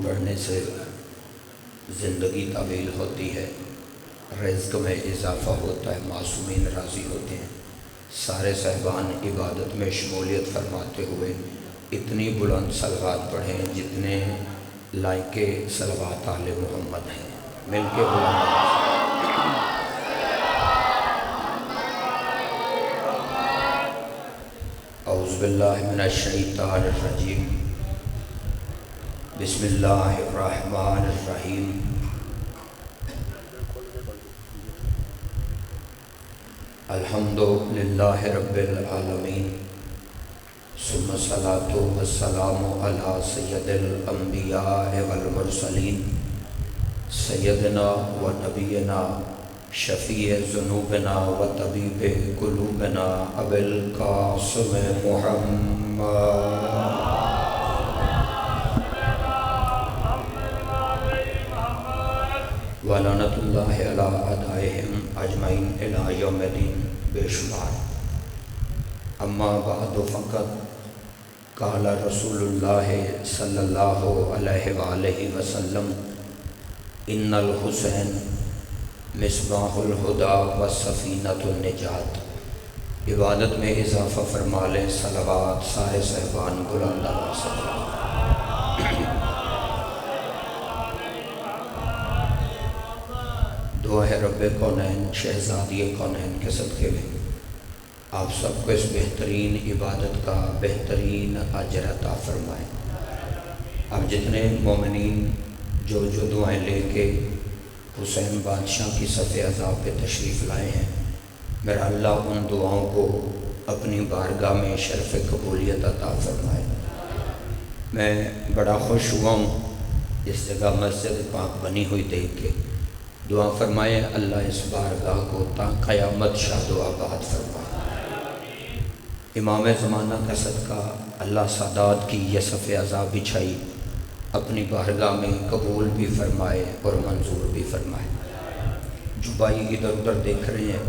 پڑھنے سے زندگی طویل ہوتی ہے، رزق میں اضافہ ہوتا ہے، معصومین راضی ہوتے ہیں۔ سارے صاحبان عبادت میں شمولیت فرماتے ہوئے اتنی بلند صلوات پڑھیں جتنے لائق صلوات آل محمد ہیں، مل کے بلند۔ اعوذ باللہ من الشیطان الرجیم، بسم اللہ الرحمن الرحیم۔ الحمد للہ رب العالمین، ثم الصلاۃ والسلام علی سید الانبیاء والمرسلین، سیدنا و نبینا شفیع ذنوبنا و طبیب قلوبنا ابی القاسم محمد ولعنۃ اللہ علی اعدائہم اجمعین الی یوم الدین بے شمار۔ اما بعد فقط قال رسول اللہ صلی اللہ علیہ وآلہ وسلم ان الحسین مصباح الہدی و سفینۃ النجات۔ عبادت میں اضافہ فرما لیں، صلوات سارے صاحبان بلند آواز سے۔ دعا ہے رب کونین شہزادی کونین کے صدقے میں آپ سب کو اس بہترین عبادت کا بہترین اجر عطا فرمائے۔ اب جتنے مومنین جو دعائیں لے کے حسین بادشاہ کی صف عزا پہ تشریف لائے ہیں، میرا اللہ ان دعاؤں کو اپنی بارگاہ میں شرف قبولیت عطا فرمائے۔ میں بڑا خوش ہوا ہوں اس جگہ مسجد پاک بنی ہوئی دیکھ کے۔ دعا فرمائے اللہ اس بارگاہ کو تا قیامت شاد و آباد فرمائے۔ امام زمانہ کا صدقہ اللہ سادات کی یہ صف عزا بچھائی اپنی بارگاہ میں قبول بھی فرمائے اور منظور بھی فرمائے۔ جو بھائی ادھر ادھر دیکھ رہے ہیں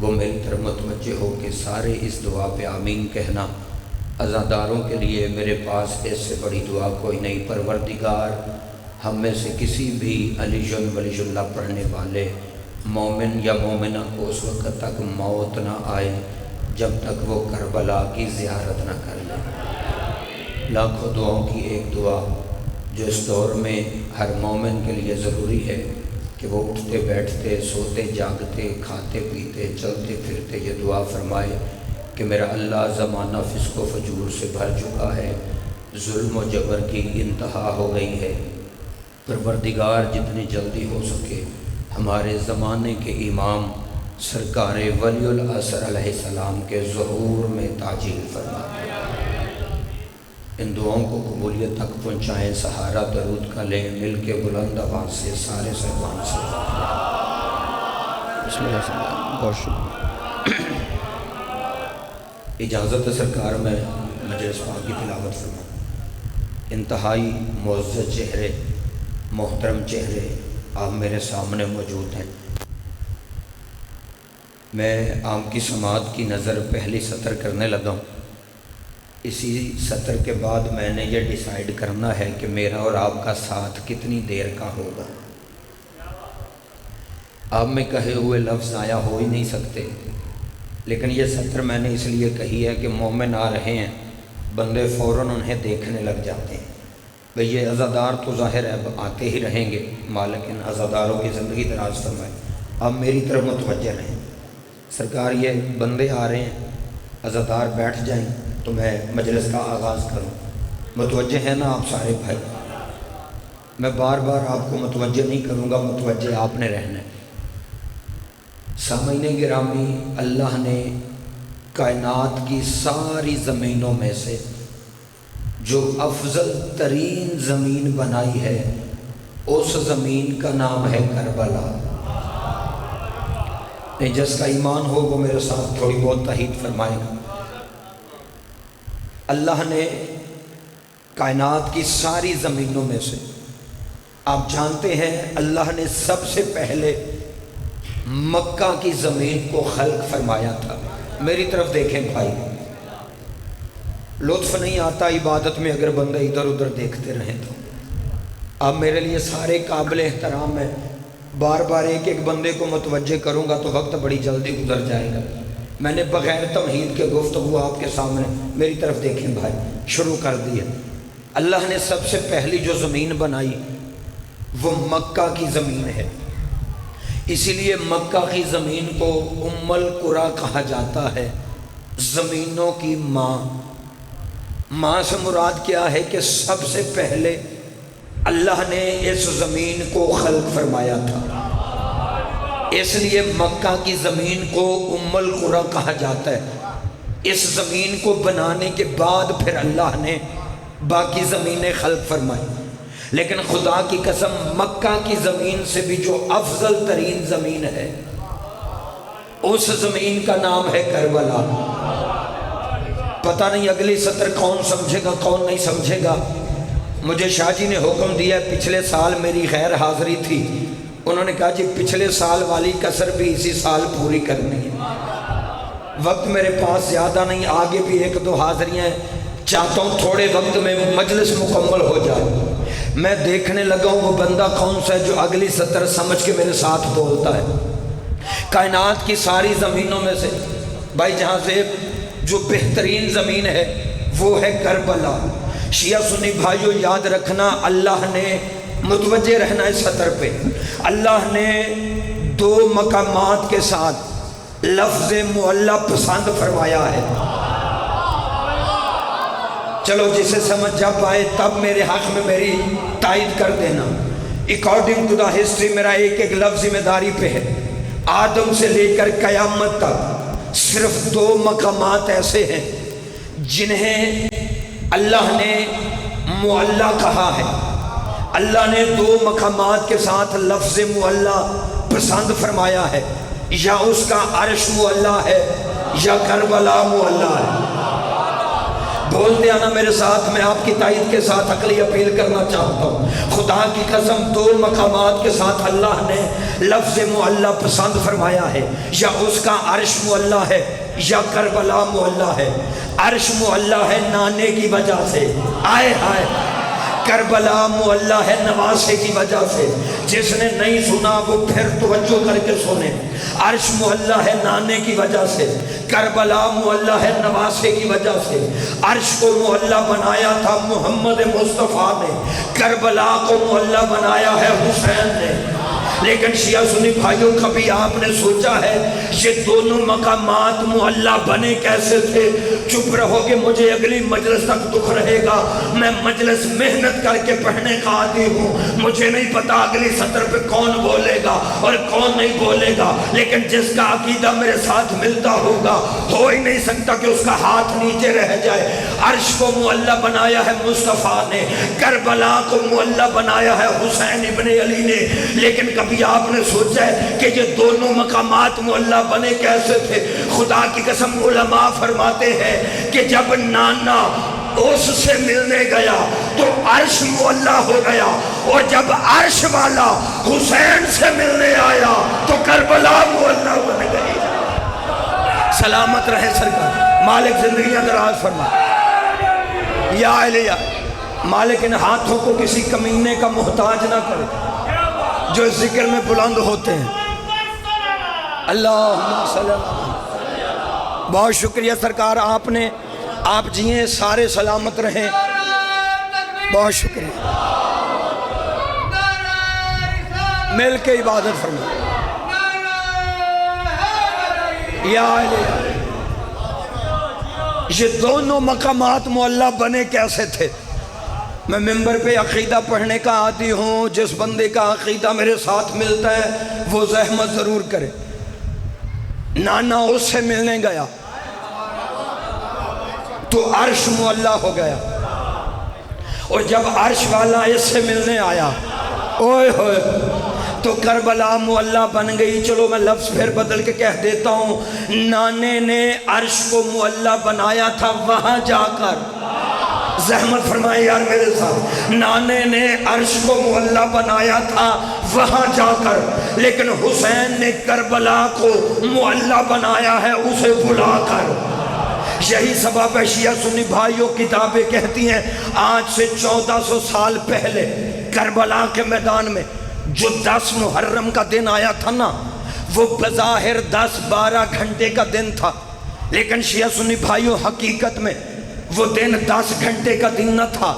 وہ میری طرف متوجہ ہو کہ سارے اس دعا پہ آمین کہنا۔ عزاداروں کے لیے میرے پاس اس سے بڑی دعا کوئی نہیں۔ پروردگار ہم میں سے کسی بھی علی ولی اللہ پڑھنے والے مومن یا مومنہ کو اس وقت تک موت نہ آئے جب تک وہ کربلا کی زیارت نہ کر لے۔ لاکھوں دعاؤں کی ایک دعا جو اس دور میں ہر مومن کے لیے ضروری ہے کہ وہ اٹھتے بیٹھتے سوتے جاگتے کھاتے پیتے چلتے پھرتے یہ دعا فرمائے کہ میرا اللہ زمانہ فسق و فجور سے بھر چکا ہے، ظلم و جبر کی انتہا ہو گئی ہے۔ پروردگار جتنی جلدی ہو سکے ہمارے زمانے کے امام سرکار ولی العصر علیہ السلام کے ظہور میں تعجیل فرمائے۔ ان دعاؤں کو قبولیت تک پہنچائیں۔ سہارا درود کا لیں، مل کے بلند آواز سے سارے صاحبان سے۔ بسم اللہ الرحمن الرحیم۔ بہت شکریہ۔ اجازت ہے سرکار میں مجلس پاک کی تلاوت فرماؤں۔ انتہائی معزز چہرے، محترم چہرے آپ میرے سامنے موجود ہیں۔ میں آپ کی سماعت کی نظر پہلی سطر کرنے لگا ہوں۔ اسی سطر کے بعد میں نے یہ ڈیسائیڈ کرنا ہے کہ میرا اور آپ کا ساتھ کتنی دیر کا ہوگا۔ آپ میں کہے ہوئے لفظ ضائع ہو ہی نہیں سکتے، لیکن یہ سطر میں نے اس لیے کہی ہے کہ مومن آ رہے ہیں، بندے فوراً انہیں دیکھنے لگ جاتے ہیں۔ بھئی یہ عزادار تو ظاہر ہے آتے ہی رہیں گے، مالک ان عزاداروں کی زندگی دراز فرمائے۔ آپ میری طرف متوجہ رہیں۔ سرکار یہ بندے آ رہے ہیں، عزادار بیٹھ جائیں تو میں مجلس کا آغاز کروں۔ متوجہ ہیں نا آپ سارے بھائی؟ میں بار بار آپ کو متوجہ نہیں کروں گا، متوجہ آپ نے رہنا ہے۔ سامعین گرامی، اللہ نے کائنات کی ساری زمینوں میں سے جو افضل ترین زمین بنائی ہے اس زمین کا نام ہے کربلا۔ جس کا ایمان ہو وہ میرے ساتھ تھوڑی بہت تائید فرمائے گا۔ اللہ نے کائنات کی ساری زمینوں میں سے، آپ جانتے ہیں اللہ نے سب سے پہلے مکہ کی زمین کو خلق فرمایا تھا۔ میری طرف دیکھیں بھائی، لطف نہیں آتا عبادت میں اگر بندے ادھر ادھر دیکھتے رہیں تو۔ اب میرے لیے سارے قابل احترام ہے، بار بار ایک ایک بندے کو متوجہ کروں گا تو وقت بڑی جلدی گزر جائے گا۔ میں نے بغیر تمہید کے گفتگو آپ کے سامنے، میری طرف دیکھیں بھائی، شروع کر دی ہے۔ اللہ نے سب سے پہلی جو زمین بنائی وہ مکہ کی زمین ہے، اسی لیے مکہ کی زمین کو ام القریٰ کہا جاتا ہے، زمینوں کی ماں۔ ماں سے مراد کیا ہے کہ سب سے پہلے اللہ نے اس زمین کو خلق فرمایا تھا، اس لیے مکہ کی زمین کو ام القریٰ کہا جاتا ہے۔ اس زمین کو بنانے کے بعد پھر اللہ نے باقی زمینیں خلق فرمائی، لیکن خدا کی قسم مکہ کی زمین سے بھی جو افضل ترین زمین ہے اس زمین کا نام ہے کربلا۔ پتہ نہیں اگلی سطر کون سمجھے گا کون نہیں سمجھے گا۔ مجھے شاہ جی نے حکم دیا ہے، پچھلے سال میری غیر حاضری تھی، انہوں نے کہا جی پچھلے سال والی کسر بھی اسی سال پوری کرنی ہے۔ وقت میرے پاس زیادہ نہیں، آگے بھی ایک دو حاضریاں ہیں، چاہتا ہوں تھوڑے وقت میں مجلس مکمل ہو جائے۔ میں دیکھنے لگا ہوں وہ بندہ کون سا ہے جو اگلی سطر سمجھ کے میرے ساتھ بولتا ہے۔ کائنات کی ساری زمینوں میں سے بھائی جہاں سے جو بہترین زمین ہے وہ ہے کربلا۔ شیعہ سنی بھائیو یاد رکھنا، اللہ نے متوجہ رہنا اس سطر پہ، اللہ نے دو مقامات کے ساتھ لفظ معلی پسند فرمایا ہے۔ چلو جسے سمجھ جب آئے تب میرے حق میں میری تائید کر دینا۔ اکارڈنگ ٹو دا ہسٹری میرا ایک ایک لفظ ذمہ داری پہ ہے۔ آدم سے لے کر قیامت تک صرف دو مقامات ایسے ہیں جنہیں اللہ نے معلی کہا ہے۔ اللہ نے دو مقامات کے ساتھ لفظ معلی پسند فرمایا ہے، یا اس کا عرش معلی ہے یا کربلا معلی ہے۔ بول دیا نا میرے ساتھ، میں آپ کی تائید کے ساتھ عقلی اپیل کرنا چاہتا ہوں۔ خدا کی قسم دو مقامات کے ساتھ اللہ نے لفظ معلی پسند فرمایا ہے، یا اس کا عرش معلی ہے یا کربلا معلی ہے۔ عرش معلی ہے نانے کی وجہ سے، آئے ہائے، کربلا معلی ہے نواسے کی وجہ سے۔ جس نے نہیں سنا وہ پھر توجہ کر کے سنے۔ عرش معلی ہے نانے کی وجہ سے، کربلا معلی ہے نواسے کی وجہ سے۔ عرش کو معلی بنایا تھا محمد مصطفیٰ نے، کربلا کو معلی بنایا ہے حسین نے۔ لیکن شیعہ سنی بھائیوں کبھی آپ نے سوچا ہے یہ دونوں مقامات معلی بنے کیسے تھے؟ چپ رہو گے مجھے اگلی مجلس تک دکھ رہے گا، میں مجلس محنت کر کے پڑھنے کا عادی ہوں، مجھے نہیں پتا اگلی سطر پہ کون بولے گا اور کون نہیں بولے گا، لیکن جس کا عقیدہ میرے ساتھ ملتا ہوگا ہو ہی نہیں سکتا کہ اس کا ہاتھ نیچے رہ جائے۔ عرش کو معلی بنایا ہے مصطفیٰ نے، کربلا کو معلی بنایا ہے حسین ابن علی نے۔ لیکن کبھی آپ نے سوچا ہے کہ یہ دونوں مقامات معلی بنے کیسے تھے؟ خدا کی قسم علماء فرماتے ہیں کہ جب نانا اس سے ملنے گیا تو عرش معلی ہو گیا، اور جب عرش والا حسین سے ملنے آیا تو کربلا معلی بن گئی۔ سلامت رہے سرکار، مالک زندگیاں دراز فرما۔ یا علیہ مالک ان ہاتھوں کو کسی کمینے کا محتاج نہ کرے جو ذکر میں بلند ہوتے ہیں۔ اللہم صلی اللہ۔ بہت شکریہ سرکار، آپ جیئیں، سارے سلامت رہیں، بہت شکریہ۔ مل کے عبادت فرمائیں۔ یا علیہ یہ دونوں مقامات معلی بنے کیسے تھے؟ میں ممبر پہ عقیدہ پڑھنے کا عادی ہوں، جس بندے کا عقیدہ میرے ساتھ ملتا ہے وہ زحمت ضرور کرے۔ نانا اس سے ملنے گیا تو عرش معلی ہو گیا، اور جب عرش والا اس سے ملنے آیا اوئے ہوئے تو کربلا معلی بن گئی۔ چلو میں لفظ پھر بدل کے کہہ دیتا ہوں، نانے نے عرش کو معلی بنایا تھا وہاں جا کر، زحمت فرمائے یار میرے ساتھ، نانے نے عرش کو معلی بنایا تھا وہاں جا کر، لیکن حسین نے کربلا کو معلی بنایا ہے اسے بلا کر۔ یہی سبب ہے شیعہ سنی بھائیوں کتابیں کہتی ہیں آج سے 1400 سال پہلے کربلا کے میدان میں جو 10 محرم کا دن آیا تھا نا، وہ بظاہر 10-12 گھنٹے کا دن تھا، لیکن شیعہ سنی بھائیوں حقیقت میں وہ دن 10 گھنٹے کا دن نہ تھا۔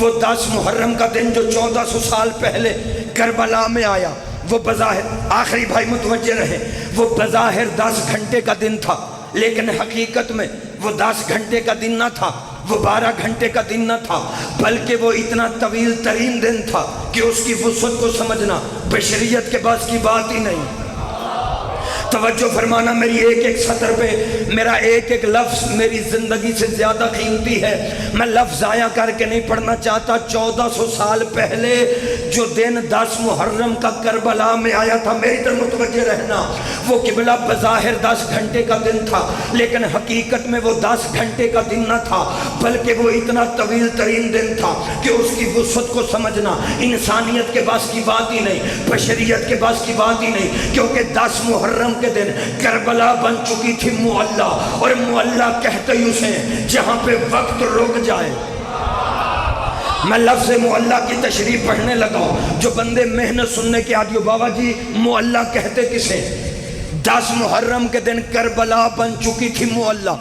وہ 10 محرم کا دن جو 1400 سال پہلے کربلا میں آیا، وہ بظاہر، آخری بھائی متوجہ رہے، وہ بظاہر 10 گھنٹے کا دن تھا، لیکن حقیقت میں وہ 10 گھنٹے کا دن نہ تھا، وہ 12 گھنٹے کا دن نہ تھا، بلکہ وہ اتنا طویل ترین دن تھا کہ اس کی وسعت کو سمجھنا بشریت کے بس کی بات ہی نہیں۔ توجہ فرمانا، میری ایک ایک سطر پہ میرا ایک ایک لفظ میری زندگی سے زیادہ قیمتی ہے، میں لفظ ضائع کر کے نہیں پڑھنا چاہتا۔ 1400 سال پہلے جو دن 10 محرم کا کربلا میں آیا تھا، میری طرف متوجہ رہنا، وہ قبلہ بظاہر 10 گھنٹے کا دن تھا، لیکن حقیقت میں وہ 10 گھنٹے کا دن نہ تھا، بلکہ وہ اتنا طویل ترین دن تھا کہ اس کی وسعت کو سمجھنا انسانیت کے بس کی بات ہی نہیں، بشریت کے بس کی بات ہی نہیں، کیونکہ 10 محرم کے دن کربلا بن چکی تھی معلّہ، اور معلّہ کہتے ہی اسے جہاں پہ وقت رک جائے۔ میں لفظ معلّہ کی تشریح پڑھنے لگا ہوں، جو بندے محنت سننے کے عادی ہو، بابا جی معلّہ کہتے کسے؟ 10 محرم کے دن کربلا بن چکی تھی معلّہ،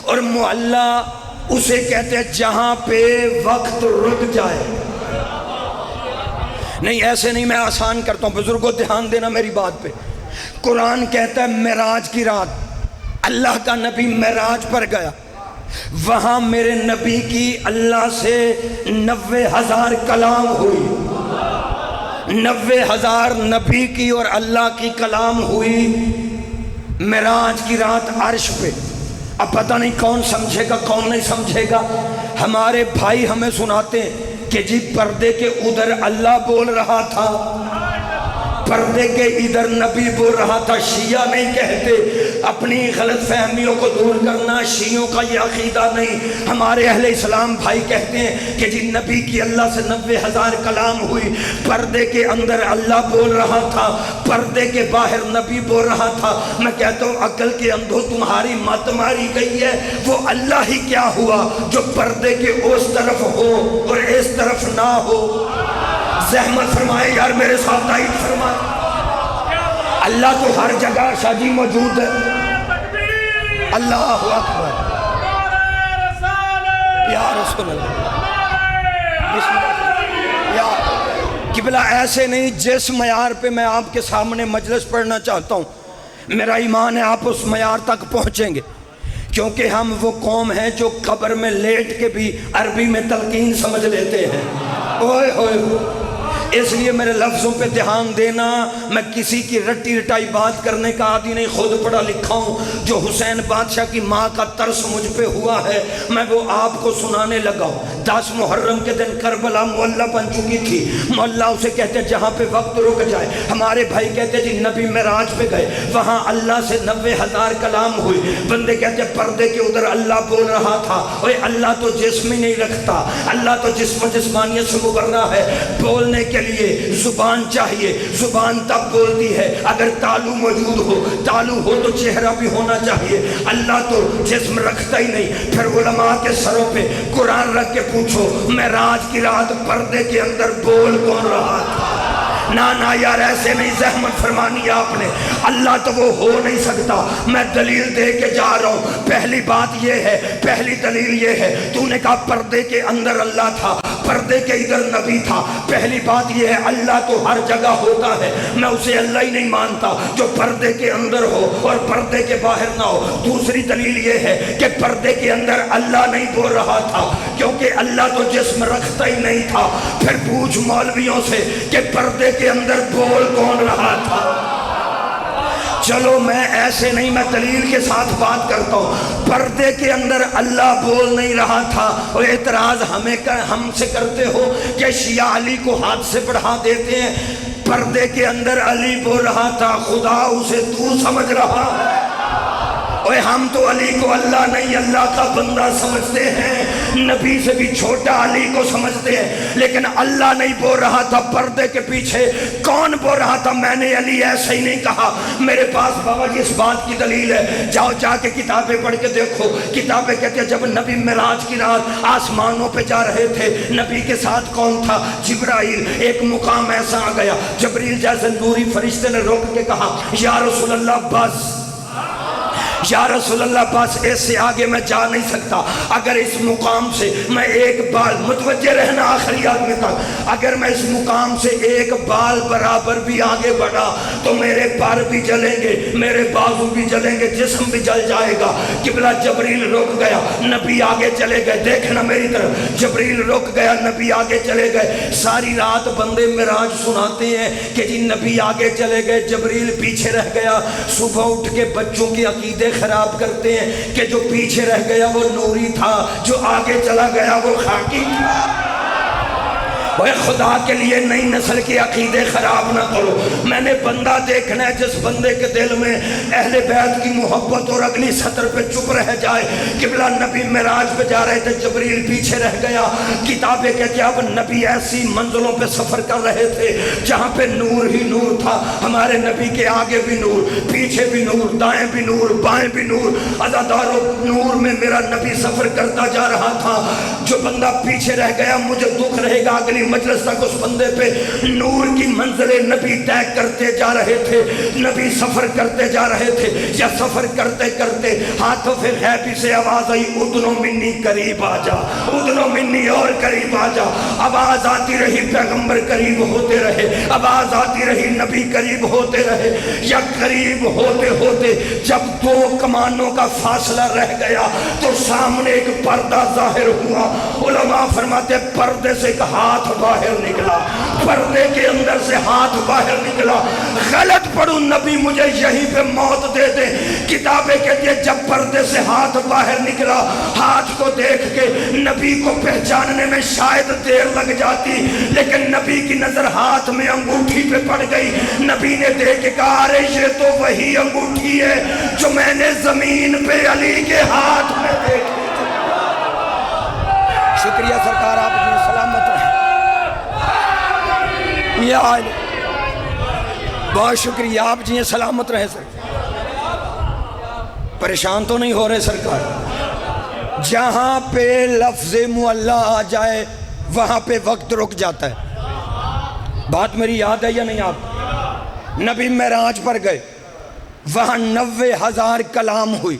اور معلّہ اسے کہتے ہیں جہاں پہ وقت رک جائے۔ نہیں ایسے نہیں، میں آسان کرتا ہوں، بزرگوں دھیان دینا میری بات پہ۔ قرآن کہتا ہے معراج کی رات اللہ کا نبی معراج پر گیا، وہاں میرے نبی کی اللہ سے 90,000 کلام ہوئی، 90,000 نبی کی اور اللہ کی کلام ہوئی معراج کی رات عرش پہ۔ اب پتہ نہیں کون سمجھے گا کون نہیں سمجھے گا۔ ہمارے بھائی ہمیں سناتے ہیں کہ جی پردے کے ادھر اللہ بول رہا تھا، پردے کے ادھر نبی بول رہا تھا۔ شیعہ نہیں کہتے، اپنی غلط فہمیوں کو دور کرنا شیعوں کا یہ عقیدہ نہیں۔ ہمارے اہل اسلام بھائی کہتے ہیں کہ جی نبی کی اللہ سے 90,000 کلام ہوئی، پردے کے اندر اللہ بول رہا تھا، پردے کے باہر نبی بول رہا تھا۔ میں کہتا ہوں عقل کے اندھو تمہاری مت ماری گئی ہے، وہ اللہ ہی کیا ہوا جو پردے کے اس طرف ہو اور اس طرف نہ ہو۔ زحمت فرمائے یار میرے ساتھ تائید فرمائے، اللہ تو ہر جگہ شاجی موجود ہے۔ اللہ اکبر، یا رسول اللہ، بسم اللہ۔ یا قبلہ ایسے نہیں، جس معیار پہ میں آپ کے سامنے مجلس پڑھنا چاہتا ہوں، میرا ایمان ہے آپ اس معیار تک پہنچیں گے، کیونکہ ہم وہ قوم ہیں جو قبر میں لیٹ کے بھی عربی میں تلقین سمجھ لیتے ہیں۔ اوئے ہوئے، اس لیے میرے لفظوں پہ دھیان دینا، میں کسی کی رٹی رٹائی بات کرنے کا عادی نہیں، خود پڑھا لکھا ہوں۔ جو حسین بادشاہ کی ماں کا ترس مجھ پہ ہوا ہے میں وہ آپ کو سنانے لگا ہوں۔ 10 محرم کے دن کربلا معلّہ بن چکی تھی، معلّہ اسے کہتے ہیں جہاں پہ وقت رک جائے۔ ہمارے بھائی کہتے ہیں جی نبی معراج پہ گئے، وہاں اللہ سے 90,000 کلام ہوئی۔ بندے کہتے ہیں پردے کے ادھر اللہ بول رہا تھا۔ اوے اللہ تو جسم ہی نہیں رکھتا، اللہ تو جسم جسمانیت سے مبرہ ہے، بولنے کے لیے زبان چاہیے، زبان تب بولتی ہے اگر تالو موجود ہو، تالو ہو تو چہرہ بھی ہونا چاہیے۔ اللہ تو جسم رکھتا ہی نہیں۔ پھر علماء کے سروں پہ قرآن رکھ کے پوچھو معراج کی رات پردے کے اندر بول کون رہا تھا؟ نا یار ایسے نہیں، زحمت فرمانی آپ نے، اللہ تو وہ ہو نہیں سکتا۔ میں دلیل دے کے جا رہا ہوں۔ پہلی بات یہ ہے، پہلی دلیل یہ ہے، تو نے کہا پردے کے اندر اللہ تھا، پردے کے ادھر نبی تھا۔ پہلی بات یہ ہے اللہ تو ہر جگہ ہوتا ہے، میں اسے اللہ ہی نہیں مانتا جو پردے کے اندر ہو اور پردے کے باہر نہ ہو۔ دوسری دلیل یہ ہے کہ پردے کے اندر اللہ نہیں بول رہا تھا کیونکہ اللہ تو جسم رکھتا ہی نہیں تھا۔ پھر پوچھ مولویوں سے کہ پردے کے اندر بول کون رہا تھا؟ چلو میں ایسے نہیں، میں دلیل کے ساتھ بات کرتا ہوں۔ پردے کے اندر اللہ بول نہیں رہا تھا، اور اعتراض ہم سے کرتے ہو کہ شیعہ علی کو ہاتھ سے بڑھا دیتے ہیں۔ پردے کے اندر علی بول رہا تھا، خدا اسے تو سمجھ رہا ہے۔ اوے ہم تو علی کو اللہ نہیں اللہ کا بندہ سمجھتے ہیں۔ نبی سے بھی چھوٹا علی کو سمجھتے ہیں، لیکن اللہ نہیں بول رہا تھا پردے کے پیچھے کون بول رہا تھا میں نے علی ایسے ہی نہیں کہا۔ میرے پاس بابا جی اس بات کی دلیل ہے، جاؤ جا کے کتابیں پڑھ کے دیکھو۔ کتابیں کہتے ہیں جب نبی معراج کی رات آسمانوں پہ جا رہے تھے، نبی کے ساتھ کون تھا؟ جبرائیل۔ ایک مقام ایسا آ گیا، جبریل جیسے نوری فرشتے نے روک کے کہا یا رسول اللہ بس، یا رسول اللہ بس، اس سے آگے میں جا نہیں سکتا۔ اگر اس مقام سے میں ایک بال، متوجہ رہنا آخری آدمی تک، اگر میں اس مقام سے ایک بال برابر بھی آگے بڑھا تو میرے پار بھی جلیں گے، میرے بازو بھی جلیں گے، جسم بھی جل جائے گا۔ قبلہ جبریل رک گیا، نبی آگے چلے گئے، دیکھنا میری طرف، جبریل رک گیا، نبی آگے چلے گئے۔ ساری رات بندے معراج سناتے ہیں کہ جی نبی آگے چلے گئے، جبریل پیچھے رہ گیا۔ صبح اٹھ کے بچوں کی عقیدے خراب کرتے ہیں کہ جو پیچھے رہ گیا وہ نوری تھا، جو آگے چلا گیا وہ خاکی تھا۔ وہ خدا کے لیے نئی نسل کے عقیدے خراب نہ کرو۔ میں نے بندہ دیکھنا ہے جس بندے کے دل میں اہل بیت کی محبت اور اگلی سطر پہ چپ رہ جائے۔ قبلہ نبی معراج پہ جا رہے تھے، جبریل پیچھے رہ گیا۔ کتابیں کہتے ہیں اب نبی ایسی منزلوں پہ سفر کر رہے تھے جہاں پہ نور ہی نور تھا۔ ہمارے نبی کے آگے بھی نور، پیچھے بھی نور، دائیں بھی نور، بائیں بھی نور، عزادار نور میں میرا نبی سفر کرتا جا رہا تھا۔ جو بندہ پیچھے رہ گیا مجھے دکھ رہے گا، اگلی مجلس تک اس بندے پہ نور کی منزلیں نبی طے کرتے جا رہے تھے، نبی سفر کرتے جا رہے تھے۔ یا سفر کرتے کرتے ہاتھوں سے غیبی سے آواز آئی ادنو منی قریب آ جا، ادنو منی اور قریب آ جا۔ آواز آتی رہی، پیغمبر قریب ہوتے رہے، آواز آتی رہی، نبی قریب ہوتے رہے۔ یا قریب ہوتے ہوتے جب دو کمانوں کا فاصلہ رہ گیا تو سامنے ایک پردہ ظاہر ہوا۔ علماء فرماتے پردے سے ایک ہاتھ باہر نکلا، پردے کے اندر سے ہاتھ باہر نکلا۔ غلط پڑھوں نبی مجھے یہیں پہ موت دے دے۔ کتابیں کہتی ہیں جب پردے سے ہاتھ باہر نکلا، ہاتھ کو دیکھ کے نبی کو پہچاننے میں شاید دیر لگ جاتی، لیکن نبی کی نظر ہاتھ میں انگوٹھی پہ پڑ گئی۔ نبی نے دیکھ کے کہا ارے یہ تو وہی انگوٹھی ہے جو میں نے زمین پہ علی کے ہاتھ میں دیکھی۔ شکریہ سرکار، آپ جی سلامت رہیں۔ بہت شکریہ، آپ جی سلامت رہیں۔ سر پریشان تو نہیں ہو رہے سرکار؟ جہاں پہ لفظ معلّہ آ جائے وہاں پہ وقت رک جاتا ہے۔ بات میری یاد ہے یا نہیں؟ آپ نبی معراج پر گئے، وہاں 90,000 کلام ہوئی،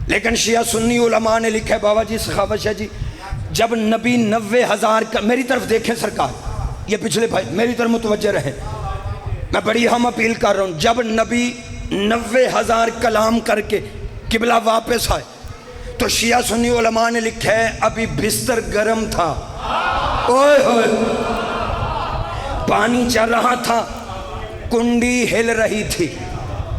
لیکن شیعہ سنی علماء نے لکھا ہے، بابا جی سخاوت ہے جی، جب نبی 90,000 میری طرف دیکھیں سرکار، یہ پچھلے بھائی میری طرف متوجہ رہیں، میں بڑی ہم اپیل کر رہا ہوں۔ جب نبی 90,000 کلام کر کے قبلہ واپس آئے تو شیعہ سنی علماء نے لکھا ہے ابھی بستر گرم تھا، اوئے ہوئے پانی چل رہا تھا، کنڈی ہل رہی تھی۔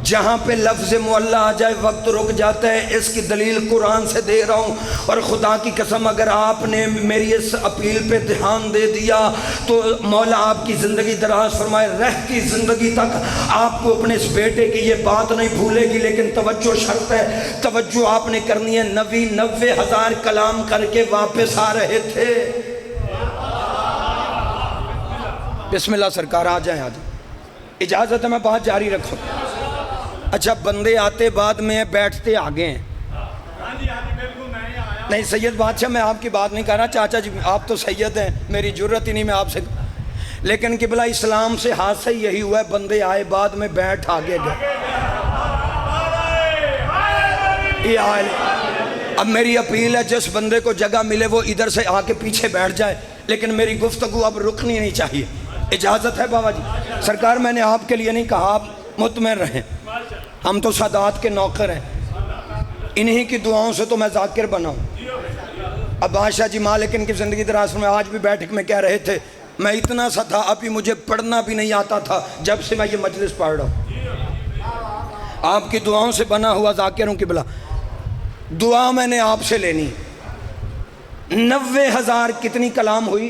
جہاں پہ لفظ معلّہ آ جائے وقت رک جاتا ہے۔ اس کی دلیل قرآن سے دے رہا ہوں، اور خدا کی قسم اگر آپ نے میری اس اپیل پہ دھیان دے دیا تو مولا آپ کی زندگی دراز فرمائے، رہتی زندگی تک آپ کو اپنے اس بیٹے کی یہ بات نہیں بھولے گی۔ لیکن توجہ شرط ہے، توجہ آپ نے کرنی ہے۔ نبی 90,000 کلام کر کے واپس آ رہے تھے۔ بسم اللہ سرکار، آ جائیں آ جائیں، اجازت ہے میں بات جاری رکھوں؟ اچھا بندے آتے بعد میں بیٹھتے آگے ہیں۔ نہیں سید بادشاہ میں آپ کی بات نہیں کر رہا، چاچا جی آپ تو سید ہیں، میری جرت ہی نہیں میں آپ سے، لیکن قبلہ اسلام سے حادثہ یہی ہوا ہے، بندے آئے بعد میں بیٹھ آگے گئے۔ یہ آئے اب میری اپیل ہے جس بندے کو جگہ ملے وہ ادھر سے آ کے پیچھے بیٹھ جائے، لیکن میری گفتگو اب رکنی نہیں چاہیے۔ اجازت ہے بابا جی؟ سرکار میں نے آپ کے لیے نہیں کہا، آپ مطمئن رہیں، ہم تو سادات کے نوکر ہیں، انہی کی دعاؤں سے تو میں ذاکر بنا ہوں۔ اب بادشاہ جی مالک ان کی زندگی دراز میں آج بھی بیٹھک میں کہہ رہے تھے میں اتنا سا تھا ابھی مجھے پڑھنا بھی نہیں آتا تھا جب سے میں یہ مجلس پڑھ رہا ہوں۔ آپ کی دعاؤں سے بنا ہوا ذاکر ہوں قبلہ، دعا میں نے آپ سے لینی۔ 90,000 کتنی کلام ہوئی؟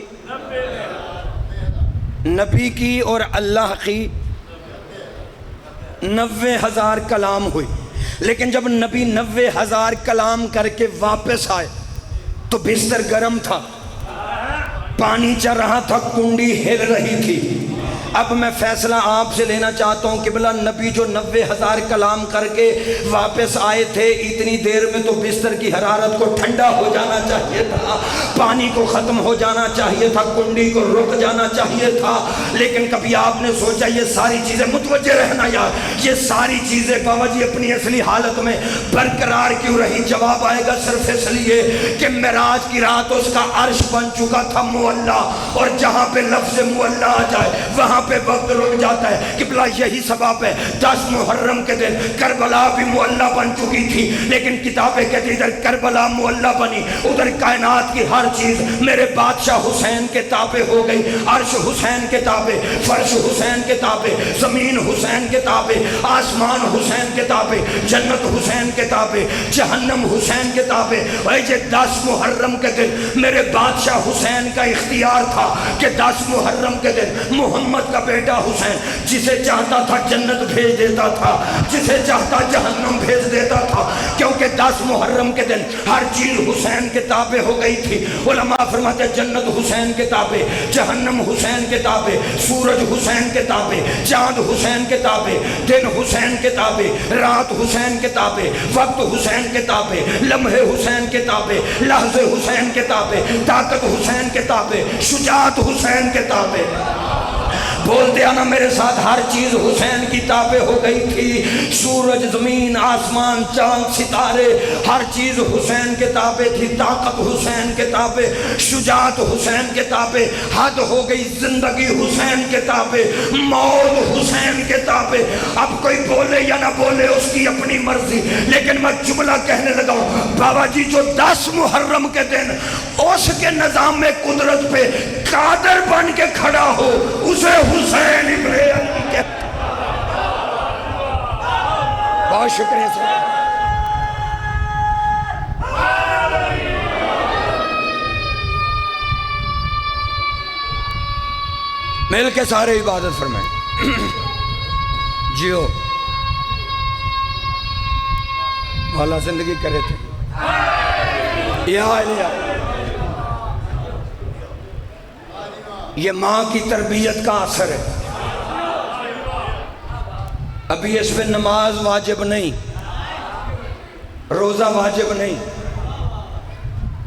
نبی کی اور اللہ کی 90,000 کلام ہوئی، لیکن جب نبی 90,000 کلام کر کے واپس آئے تو بستر گرم تھا، پانی چل رہا تھا، کنڈی ہل رہی تھی۔ اب میں فیصلہ آپ سے لینا چاہتا ہوں قبلہ، نبی جو 90,000 کلام کر کے واپس آئے تھے، اتنی دیر میں تو بستر کی حرارت کو ٹھنڈا ہو جانا چاہیے تھا، پانی کو ختم ہو جانا چاہیے تھا، کنڈی کو رک جانا چاہیے تھا، لیکن کبھی آپ نے سوچا یہ ساری چیزیں متوجہ رہنا یار، یہ ساری چیزیں بابا جی اپنی اصلی حالت میں برقرار کیوں رہی؟ جواب آئے گا صرف اس لیے کہ معراج کی رات اس کا عرش بن چکا تھا معلّا، اور جہاں پہ لفظ معلّا آ جائے وہاں پہ وقت رک جاتا ہے۔ قبلہ یہی سبب ہے 10 محرم کے دن کربلا بھی معلّا بن چکی تھی، لیکن کتابیں کہتی ادھر کربلا معلّا بنی، ادھر کائنات کی ہر چیز میرے بادشاہ حسین کے تابع ہو گئی، عرش حسین کے تابع، فرش حسین کے تابع، زمین حسین کے تابع، آسمان حسین کے تابع، جنت حسین کے تابع، جہنم حسین کے تابع۔ اور یہ 10 محرم کے دن میرے بادشاہ حسین کا اختیار تھا کہ 10 محرم کے دن محمد کا بیٹا حسین جسے چاہتا تھا جنت بھیج دیتا تھا، جسے چاہتا جہنم بھیج دیتا تھا، کیونکہ 10 محرم کے دن ہر چیز حسین کے تابع ہو گئی تھی۔ علماء فرماتے ہیں جنت حسین کے تابع، جہنم حسین کے تابع، سورج حسین کے تابع، چاند حسین کے تابع، دن حسین کے تابع، رات حسین کے تابع، وقت حسین کے تابع، لمحے حسین کے تابع، لحظے حسین کے تابع، طاقت حسین کے تابع، شجاعت حسین کے تابع۔ بولتے آنا میرے ساتھ، ہر چیز حسین کی تابع ہو گئی تھی، سورج، زمین، آسمان، چاند، ستارے، ہر چیز حسین کے تابع تھی، طاقت حسین کے تابع، شجاعت حسین کے تابع، حد ہو گئی، زندگی حسین کے تابع، موت حسین کے تابع۔ اب کوئی بولے یا نہ بولے اس کی اپنی مرضی، لیکن میں جملہ کہنے لگا ہوں، بابا جی جو 10 محرم کے دن اس کے نظام میں قدرت پہ قادر بن کے کھڑا ہو، اسے حسین ابن علی کے۔ بہت شکریہ سر۔ مل کے سارے عبادت فرمائیں۔ جیو مولا زندگی کرے تھے یا علیہ۔ یہ ماں کی تربیت کا اثر ہے۔ ابھی اس پہ نماز واجب نہیں، روزہ واجب نہیں،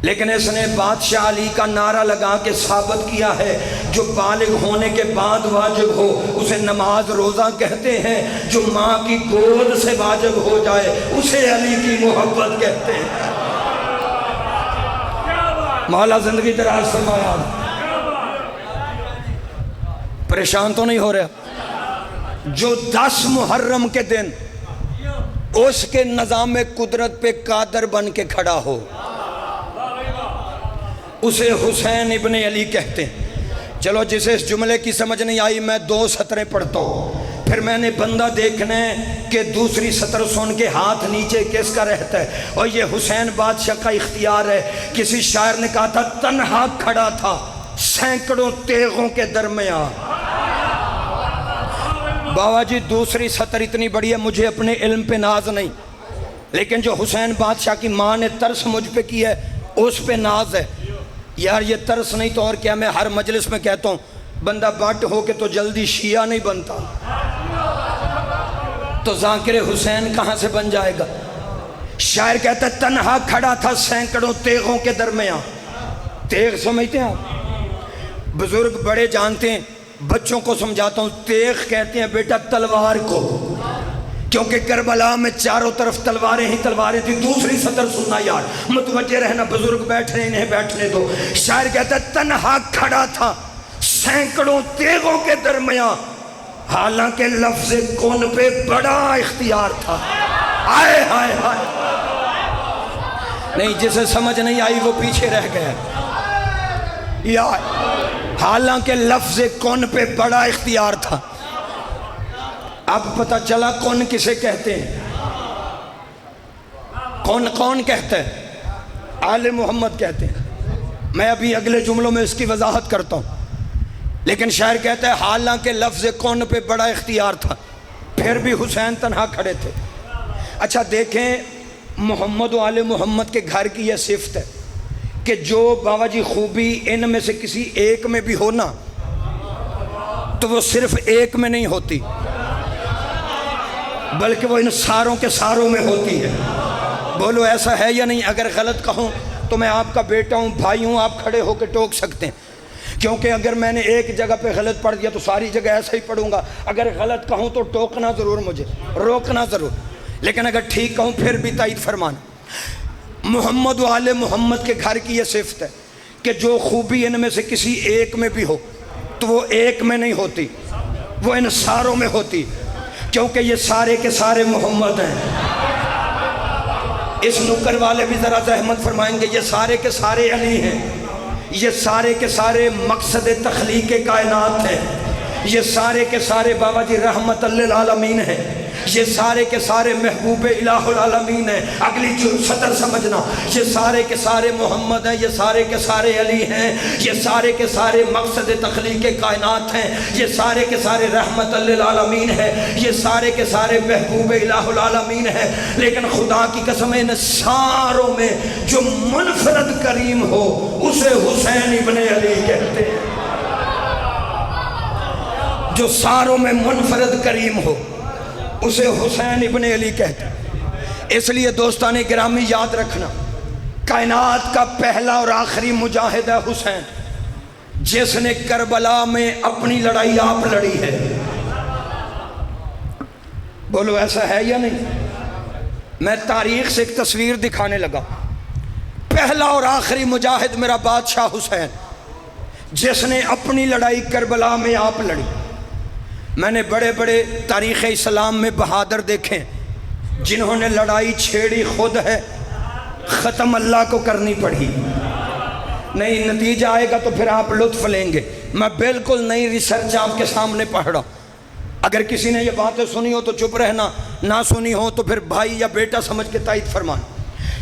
لیکن اس نے بادشاہ علی کا نعرہ لگا کے ثابت کیا ہے جو بالغ ہونے کے بعد واجب ہو اسے نماز روزہ کہتے ہیں، جو ماں کی گود سے واجب ہو جائے اسے علی کی محبت کہتے ہیں۔ مولا زندگی دراز فرمایا۔ پریشان تو نہیں ہو رہا؟ جو 10 محرم کے دن اس کے نظام قدرت پہ قادر بن کے کھڑا ہو اسے حسین ابن علی کہتے ہیں۔ چلو جسے اس جملے کی سمجھ نہیں آئی میں 2 سطریں پڑھتا ہوں، پھر میں نے بندہ دیکھنا ہے کہ دوسری سطر سن کے ہاتھ نیچے کس کا رہتا ہے، اور یہ حسین بادشاہ کا اختیار ہے۔ کسی شاعر نے کہا تھا تنہا کھڑا تھا سینکڑوں تیغوں کے درمیان۔ بابا جی دوسری سطر اتنی بڑی ہے، مجھے اپنے علم پہ ناز نہیں، لیکن جو حسین بادشاہ کی ماں نے ترس مجھ پہ کی ہے اس پہ ناز ہے۔ یار یہ ترس نہیں تو اور کیا، میں ہر مجلس میں کہتا ہوں بندہ بٹ ہو کے تو جلدی شیعہ نہیں بنتا، تو ذاکر حسین کہاں سے بن جائے گا؟ شاعر کہتا ہے تنہا کھڑا تھا سینکڑوں تیغوں کے درمیان۔ تیغ سمجھتے ہیں آپ؟ بزرگ بڑے جانتے ہیں، بچوں کو سمجھاتا ہوں، تیغ کہتے ہیں بیٹا تلوار کو، کیونکہ کربلا میں چاروں طرف تلواریں ہی تلواریں تھی۔ دوسری سطر سننا یار، متوجہ رہنا، بزرگ بیٹھ رہے انہیں بیٹھنے دو۔ شاعر کہتا ہے تنہا کھڑا تھا سینکڑوں تیغوں کے درمیان، حالانکہ لفظ کن پہ بڑا اختیار تھا۔ آئے ہائے ہائے، نہیں جسے سمجھ نہیں آئی وہ پیچھے رہ گیا۔ یا حالانکہ لفظ کن پہ بڑا اختیار تھا۔ اب پتہ چلا کون کسے کہتے ہیں، کون کہتا ہے؟ آل محمد کہتے ہیں۔ میں ابھی اگلے جملوں میں اس کی وضاحت کرتا ہوں، لیکن شاعر کہتا ہے حالانکہ لفظ کون پہ بڑا اختیار تھا پھر بھی حسین تنہا کھڑے تھے۔ اچھا دیکھیں محمد و آل محمد کے گھر کی یہ صفت ہے کہ جو بابا جی خوبی ان میں سے کسی ایک میں بھی ہو نا تو وہ صرف ایک میں نہیں ہوتی بلکہ وہ ان ساروں کے ساروں میں ہوتی ہے۔ بولو ایسا ہے یا نہیں؟ اگر غلط کہوں تو میں آپ کا بیٹا ہوں، بھائی ہوں، آپ کھڑے ہو کے ٹوک سکتے ہیں، کیونکہ اگر میں نے ایک جگہ پہ غلط پڑھ دیا تو ساری جگہ ایسا ہی پڑھوں گا۔ اگر غلط کہوں تو ٹوکنا ضرور، مجھے روکنا ضرور، لیکن اگر ٹھیک کہوں پھر بھی تائید فرمانا۔ محمد و آل محمد کے گھر کی یہ صفت ہے کہ جو خوبی ان میں سے کسی ایک میں بھی ہو تو وہ ایک میں نہیں ہوتی، وہ ان ساروں میں ہوتی، کیونکہ یہ سارے کے سارے محمد ہیں۔ اس نکر والے بھی ذرا زحمت فرمائیں گے، یہ سارے کے سارے علی ہیں، یہ سارے کے سارے مقصد تخلیق کائنات ہیں، یہ سارے کے سارے بابا جی رحمت للعالمین ہیں، یہ سارے کے سارے محبوب الہ العالمین ہیں۔ اگلی سطر سمجھنا، یہ سارے کے سارے محمد ہیں، یہ سارے کے سارے علی ہیں، یہ سارے کے سارے مقصد تخلیق کائنات ہیں، یہ سارے کے سارے رحمت للعالمین ہیں، یہ سارے کے سارے محبوب الہ العالمین ہیں۔ لیکن خدا کی قسم ان ساروں میں جو منفرد کریم ہو اسے حسین ابن علی کہتے ہیں۔ جو ساروں میں منفرد کریم ہو اسے حسین ابن علی کہتے ہیں۔ اس لیے دوستان گرامی یاد رکھنا، کائنات کا پہلا اور آخری مجاہد ہے حسین، جس نے کربلا میں اپنی لڑائی آپ لڑی ہے۔ بولو ایسا ہے یا نہیں؟ میں تاریخ سے ایک تصویر دکھانے لگا، پہلا اور آخری مجاہد میرا بادشاہ حسین، جس نے اپنی لڑائی کربلا میں آپ لڑی۔ میں نے بڑے بڑے تاریخ اسلام میں بہادر دیکھیں جنہوں نے لڑائی چھیڑی خود ہے، ختم اللہ کو کرنی پڑی۔ نہیں نتیجہ آئے گا تو پھر آپ لطف لیں گے، میں بالکل نئی ریسرچ آپ کے سامنے پڑھ رہا ہوں۔ اگر کسی نے یہ باتیں سنی ہو تو چپ رہنا، نہ سنی ہو تو پھر بھائی یا بیٹا سمجھ کے تائید فرمانا۔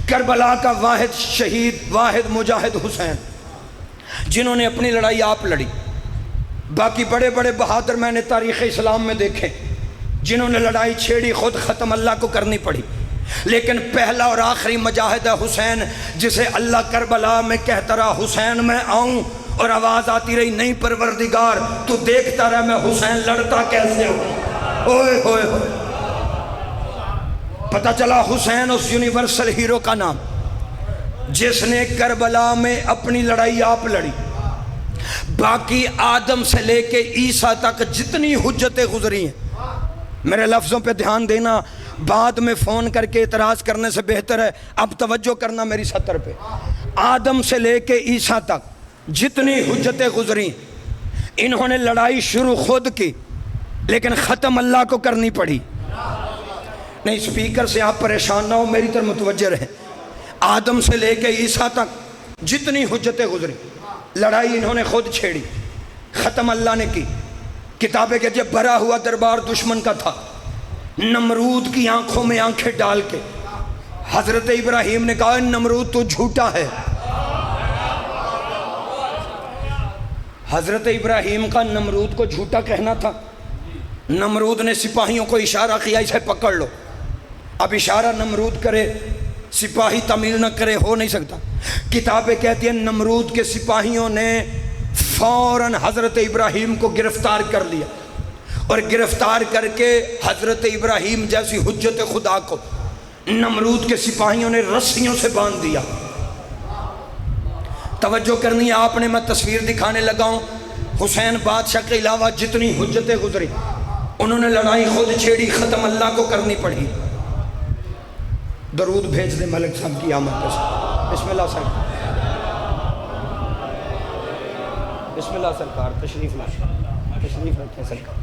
کربلا کا واحد شہید، واحد مجاہد حسین، جنہوں نے اپنی لڑائی آپ لڑی۔ باقی بڑے بڑے بہادر میں نے تاریخ اسلام میں دیکھے جنہوں نے لڑائی چھیڑی خود ختم اللہ کو کرنی پڑی، لیکن پہلا اور آخری مجاہد ہے حسین، جسے اللہ کربلا میں کہتا رہا حسین میں آؤں، اور آواز آتی رہی نہیں پروردگار تو دیکھتا رہا میں حسین لڑتا کیسے ہوں۔ اوئے ہوئے ہوئے، پتہ چلا حسین اس یونیورسل ہیرو کا نام جس نے کربلا میں اپنی لڑائی آپ لڑی۔ باقی آدم سے لے کے عیسیٰ تک جتنی حجتیں گزری ہیں، میرے لفظوں پہ دھیان دینا، بعد میں فون کر کے اعتراض کرنے سے بہتر ہے اب توجہ کرنا میری سطر پہ۔ آدم سے لے کے عیسیٰ تک جتنی حجتیں گزری، انہوں نے لڑائی شروع خود کی لیکن ختم اللہ کو کرنی پڑی۔ نہیں سپیکر سے آپ پریشان نہ ہو، میری طرف متوجہ رہیں۔ آدم سے لے کے عیسیٰ تک جتنی حجتیں گزری، لڑائی انہوں نے خود چھیڑی، ختم اللہ نے کی۔ کتابیں کہتی ہے بھرا ہوا دربار دشمن کا تھا، نمرود کی آنکھوں میں آنکھیں ڈال کے حضرت ابراہیم نے کہا نمرود تو جھوٹا ہے۔ حضرت ابراہیم کا نمرود کو جھوٹا کہنا تھا۔ نمرود نے سپاہیوں کو اشارہ کیا اسے پکڑ لو۔ اب اشارہ نمرود کرے سپاہی تعمیل نہ کرے ہو نہیں سکتا۔ کتابیں کہتی ہیں نمرود کے سپاہیوں نے فوراً حضرت ابراہیم کو گرفتار کر لیا، اور گرفتار کر کے حضرت ابراہیم جیسی حجت خدا کو نمرود کے سپاہیوں نے رسیوں سے باندھ دیا۔ توجہ کرنی ہے آپ نے، میں تصویر دکھانے لگا ہوں۔ حسین بادشاہ کے علاوہ جتنی حجتیں گزری انہوں نے لڑائی خود چھیڑی، ختم اللہ کو کرنی پڑی۔ درود بھیج دیں ملک صاحب کی آمد کے ساتھ۔ بسم اللہ سرکار، بسم اللہ سرکار، تشریف رکھیں سرکار،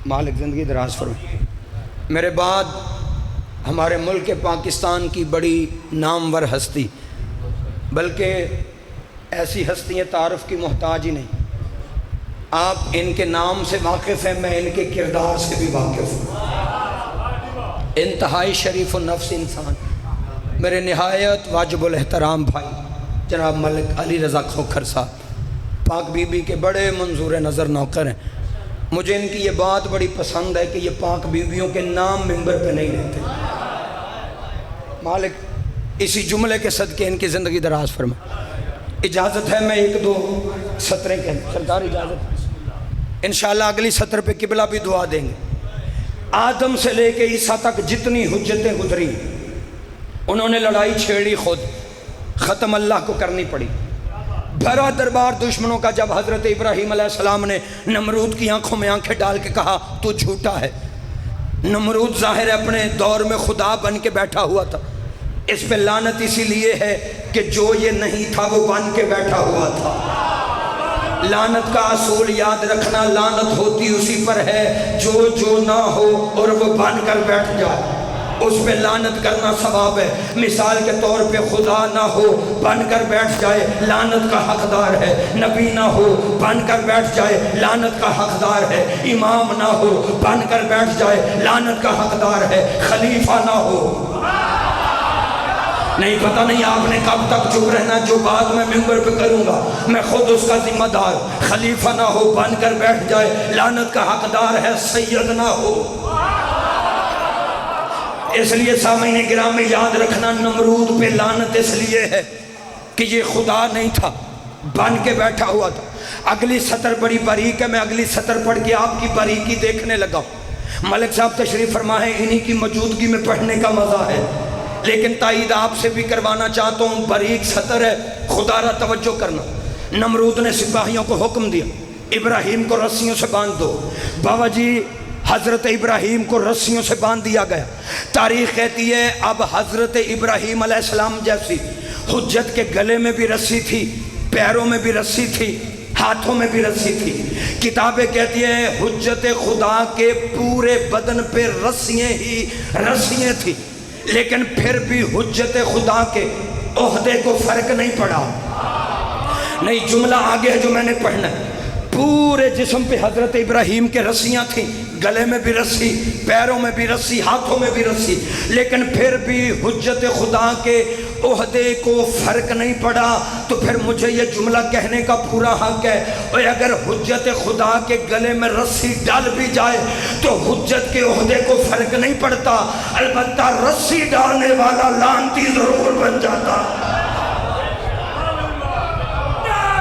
مالک زندگی دراز فرمائے۔ میرے بعد ہمارے ملک پاکستان کی بڑی نامور ہستی، بلکہ ایسی ہستیاں تعارف کی محتاج ہی نہیں، آپ ان کے نام سے واقف ہیں، میں ان کے کردار سے بھی واقف ہوں۔ انتہائی شریف النفس انسان، میرے نہایت واجب الاحترام بھائی جناب ملک علی رضا کھوکھر صاحب، پاک بی بی کے بڑے منظور نظر نوکر ہیں۔ مجھے ان کی یہ بات بڑی پسند ہے کہ یہ پاک بیویوں کے نام ممبر پہ نہیں لیتے۔ مالک اسی جملے کے صدقے ان کی زندگی دراز فرما۔ اجازت ہے میں ایک دو سطریں کہیں سرکار اجازت؟ انشاءاللہ اگلی سطر پہ قبلہ بھی دعا دیں گے۔ آدم سے لے کے عیسیٰ تک جتنی حجتیں گزری انہوں نے لڑائی چھیڑی، خود ختم اللہ کو کرنی پڑی۔ بھرا دربار دشمنوں کا جب حضرت ابراہیم علیہ السلام نے نمرود کی آنکھوں میں آنکھیں ڈال کے کہا تو جھوٹا ہے، نمرود ظاہر اپنے دور میں خدا بن کے بیٹھا ہوا تھا، اس پہ لعنت اسی لیے ہے کہ جو یہ نہیں تھا وہ بن کے بیٹھا ہوا تھا۔ لعنت کا اصول یاد رکھنا، لعنت ہوتی اسی پر ہے جو نہ ہو اور وہ بن کر بیٹھ جائے، اس پہ لعنت کرنا ثواب ہے۔ مثال کے طور پہ خدا نہ ہو بن کر بیٹھ جائے، لعنت کا حقدار ہے۔ نبی نہ ہو بن کر بیٹھ جائے، لعنت کا حقدار ہے۔ امام نہ ہو بن کر بیٹھ جائے، لعنت کا حقدار ہے۔ خلیفہ نہ ہو، نہیں پتہ نہیں آپ نے کب تک چپ رہنا، جو بات میں منبر پہ کروں گا میں خود اس کا ذمہ دار۔ خلیفہ نہ ہو بن کر بیٹھ جائے، لعنت کا حقدار ہے۔ سید نہ ہو، اس لیے سامعین گرامی یاد رکھنا، نمرود پہ لعنت اس لیے ہے کہ یہ خدا نہیں تھا، بن کے بیٹھا ہوا تھا۔ اگلی سطر بڑی باریک ہے، میں اگلی سطر پڑھ کے آپ کی باریکی دیکھنے لگا۔ ملک صاحب تشریف فرمائے، انہی کی موجودگی میں پڑھنے کا مزہ ہے، لیکن تائید آپ سے بھی کروانا چاہتا ہوں، باریک سطر ہے، خدا را توجہ کرنا۔ نمرود نے سپاہیوں کو حکم دیا ابراہیم کو رسیوں سے باندھ دو۔ بابا جی حضرت ابراہیم کو رسیوں سے باندھ دیا گیا۔ تاریخ کہتی ہے اب حضرت ابراہیم علیہ السلام جیسی حجت کے گلے میں بھی رسی تھی، پیروں میں بھی رسی تھی، ہاتھوں میں بھی رسی تھی۔ کتابیں کہتی ہیں حجت خدا کے پورے بدن پہ رسیاں ہی رسیاں تھی، لیکن پھر بھی حجت خدا کے عہدے کو فرق نہیں پڑا۔ نہیں، جملہ آگے ہے جو میں نے پڑھنا ہے۔ پورے جسم پہ حضرت ابراہیم کے رسیاں تھیں، گلے میں بھی رسی، پیروں میں بھی رسی، ہاتھوں میں بھی رسی، لیکن پھر بھی حجت خدا کے عہدے کو فرق نہیں پڑا۔ تو پھر مجھے یہ جملہ کہنے کا پورا حق ہے، اور اگر حجت خدا کے گلے میں رسی ڈال بھی جائے تو حجت کے عہدے کو فرق نہیں پڑتا، البتہ رسی ڈالنے والا لعنتی ضرور بن جاتا۔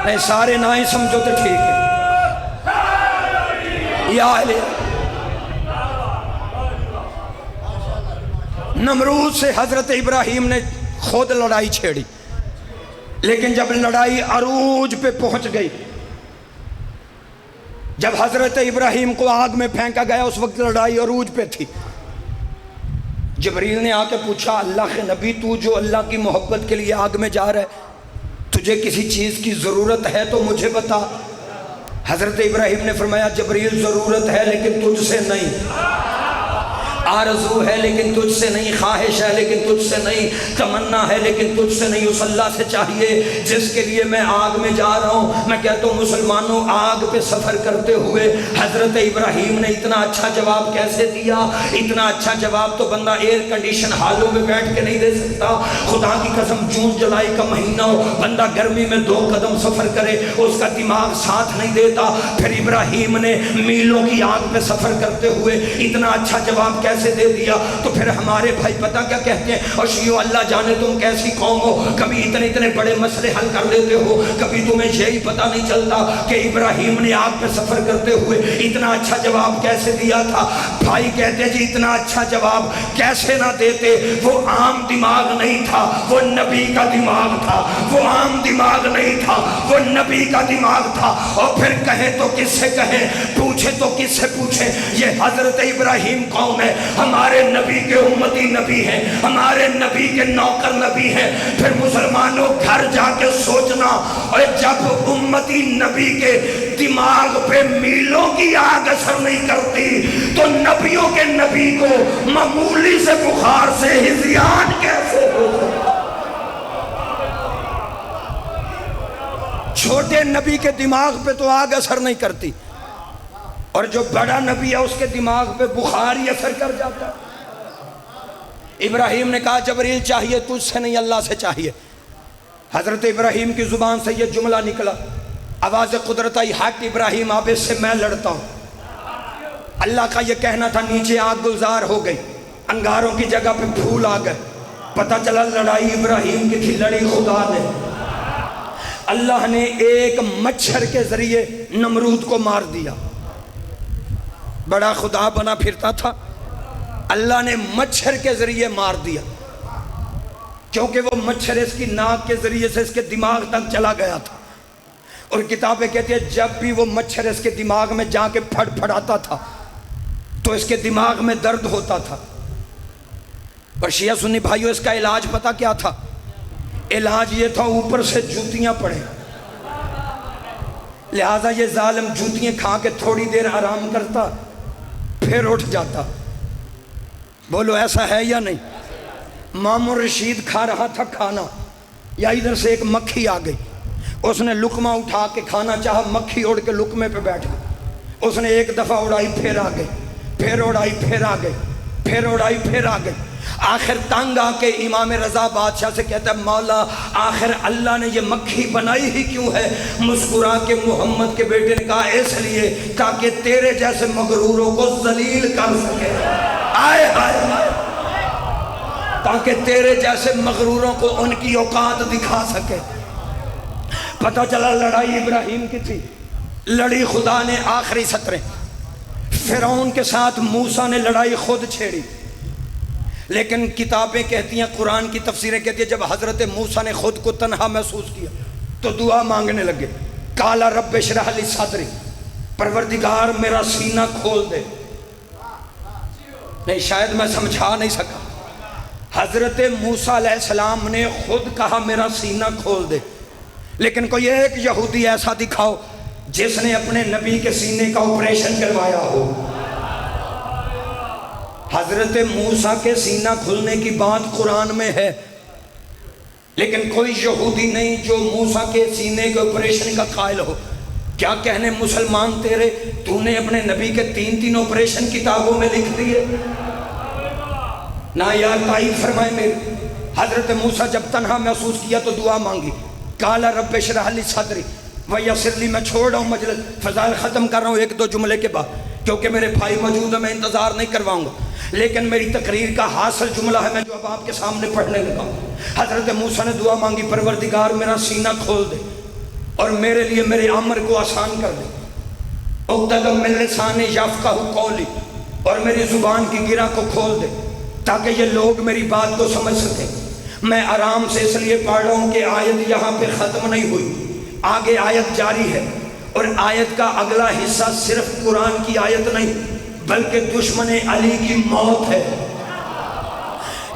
نہیں سارے نہ ہی سمجھو تو ٹھیک ہے۔ یا علیہ نمرود سے حضرت ابراہیم نے خود لڑائی چھیڑی، لیکن جب لڑائی عروج پہ پہنچ گئی، جب حضرت ابراہیم کو آگ میں پھینکا گیا، اس وقت لڑائی عروج پہ تھی۔ جبریل نے آ کے پوچھا اللہ کے نبی تو جو اللہ کی محبت کے لیے آگ میں جا رہا ہے، تجھے کسی چیز کی ضرورت ہے تو مجھے بتا۔ حضرت ابراہیم نے فرمایا جبریل ضرورت ہے لیکن تجھ سے نہیں، آرزو ہے لیکن تجھ سے نہیں، خواہش ہے لیکن تجھ سے نہیں، تمنا ہے لیکن تجھ سے نہیں، اس اللہ سے چاہیے جس کے لیے میں آگ میں جا رہا ہوں۔ میں کہتا ہوں مسلمانوں، آگ پہ سفر کرتے ہوئے حضرت ابراہیم نے اتنا اچھا جواب کیسے دیا؟ اتنا اچھا جواب تو بندہ ایئر کنڈیشن حالوں میں بیٹھ کے نہیں دے سکتا۔ خدا کی قسم جون جولائی کا مہینہ ہو، بندہ گرمی میں 2 قدم سفر کرے، اس کا دماغ ساتھ نہیں دیتا۔ پھر ابراہیم نے میلوں کی آگ پہ سفر کرتے ہوئے اتنا اچھا جواب کیسے دے دیا؟ تو پھر ہمارے بھائی پتہ کیا کہتے ہیں، اور شیعو اللہ جانے تم کیسی قوم ہو، کبھی اتنے بڑے مسئلے حل کر لیتے ہو، کبھی تمہیں یہی پتہ نہیں چلتا کہ ابراہیم نے آگ پہ سفر کرتے ہوئے اتنا اچھا جواب کیسے دیا تھا۔ بھائی کہتے ہیں جی اتنا اچھا جواب کیسے نہ دیتے، وہ عام دماغ نہیں تھا، وہ نبی کا دماغ تھا، وہ عام دماغ نہیں تھا، وہ نبی کا دماغ تھا۔ اور پھر کہیں تو کس سے کہیں، پوچھے تو کس سے پوچھیں، یہ حضرت ابراہیم کون ہے؟ ہمارے نبی کے امتی نبی ہیں، ہمارے نبی کے نوکر نبی ہیں۔ پھر مسلمانوں گھر جا کے سوچنا، اور جب امتی نبی کے دماغ پہ میلوں کی آگ اثر نہیں کرتی تو نبیوں کے نبی کو معمولی سے بخار سے ہذیان کیسے ہو؟ چھوٹے نبی کے دماغ پہ تو آگ اثر نہیں کرتی، اور جو بڑا نبی ہے اس کے دماغ پہ بخار ہی اثر کر جاتا۔ ابراہیم نے کہا جبریل چاہیے تجھ سے نہیں، اللہ سے چاہیے۔ حضرت ابراہیم کی زبان سے یہ جملہ نکلا، آواز قدرت آئی، حق ابراہیم اب اس سے میں لڑتا ہوں۔ اللہ کا یہ کہنا تھا، نیچے آگ گلزار ہو گئی، انگاروں کی جگہ پہ پھول آ گئے، پتہ چلا لڑائی ابراہیم کی تھی، لڑی خدا نے۔ اللہ نے ایک مچھر کے ذریعے نمرود کو مار دیا۔ بڑا خدا بنا پھرتا تھا، اللہ نے مچھر کے ذریعے مار دیا، کیونکہ وہ مچھر اس کی ناک کے ذریعے سے اس کے دماغ تک چلا گیا تھا، اور کتابیں کہتی ہیں جب بھی وہ مچھر اس کے دماغ میں جا کے پھڑ پھڑاتا تھا تو اس کے دماغ میں درد ہوتا تھا۔ اور شیعہ سنی بھائیوں، اس کا علاج پتہ کیا تھا؟ علاج یہ تھا اوپر سے جوتیاں پڑے، لہٰذا یہ ظالم جوتیاں کھا کے تھوڑی دیر آرام کرتا، پھر اٹھ جاتا۔ بولو ایسا ہے یا نہیں؟ مامون رشید کھا رہا تھا کھانا، یا ادھر سے ایک مکھی آ گئی، اس نے لقمہ اٹھا کے کھانا چاہا، مکھی اڑ کے لقمے پہ بیٹھ گئی، اس نے ایک دفعہ اڑائی پھر آ گئی، پھر اڑائی پھر آ گئی، پھر اڑائی پھر آ گئی، آخر تنگ آ کے امام رضا بادشاہ سے کہتا ہے مولا آخر اللہ نے یہ مکھی بنائی ہی کیوں ہے؟ مسکرا کے محمد کے بیٹے نے کہا اس لیے تاکہ تیرے جیسے مغروروں کو ذلیل کر سکے، آئے ہائے، تاکہ تیرے جیسے مغروروں کو ان کی اوقات دکھا سکے۔ پتہ چلا لڑائی ابراہیم کی تھی، لڑی خدا نے۔ آخری سطریں، فرعون کے ساتھ موسیٰ نے لڑائی خود چھیڑی، لیکن کتابیں کہتی ہیں، قرآن کی تفسیریں کہتی ہیں جب حضرت موسیٰ نے خود کو تنہا محسوس کیا تو دعا مانگنے لگے، قال رب اشرح لی صدری، پروردگار میرا سینہ کھول دے۔ نہیں، شاید میں سمجھا نہیں سکا، حضرت موسیٰ علیہ السلام نے خود کہا میرا سینہ کھول دے، لیکن کوئی ایک یہودی ایسا دکھاؤ جس نے اپنے نبی کے سینے کا آپریشن کروایا ہو۔ حضرت موسیٰ کے سینہ کھلنے کی بات قرآن میں ہے، لیکن کوئی یہودی نہیں جو موسیٰ کے سینے کے آپریشن کا قائل ہو۔ کیا کہنے مسلمان تیرے، تو نے اپنے نبی کے تین آپریشن کتابوں میں لکھ دیے؟ نہ یار، تائید فرمائے میرے۔ حضرت موسیٰ جب تنہا محسوس کیا تو دعا مانگی، قال رب اشرح لی صدری ویسر لی۔ میں چھوڑ رہا ہوں مجلس، فضائل ختم کر رہا ہوں ایک دو جملے کے بعد، کیونکہ میرے بھائی موجود ہیں، میں انتظار نہیں کرواؤں گا، لیکن میری تقریر کا حاصل جملہ ہے میں جو اب آپ کے سامنے پڑھنے لگا ہوں۔ حضرت موسیٰ نے دعا مانگی، پروردگار میرا سینہ کھول دے اور میرے لیے میرے امر کو آسان کر دے، عقدۃ من لسانی یفقہوا قولی، اور میری زبان کی گرہ کو کھول دے تاکہ یہ لوگ میری بات کو سمجھ سکیں۔ میں آرام سے اس لیے پڑھ رہا ہوں کہ آیت یہاں پہ ختم نہیں ہوئی، آگے آیت جاری ہے، اور آیت کا اگلا حصہ صرف قرآن کی آیت نہیں بلکہ دشمن علی کی موت ہے۔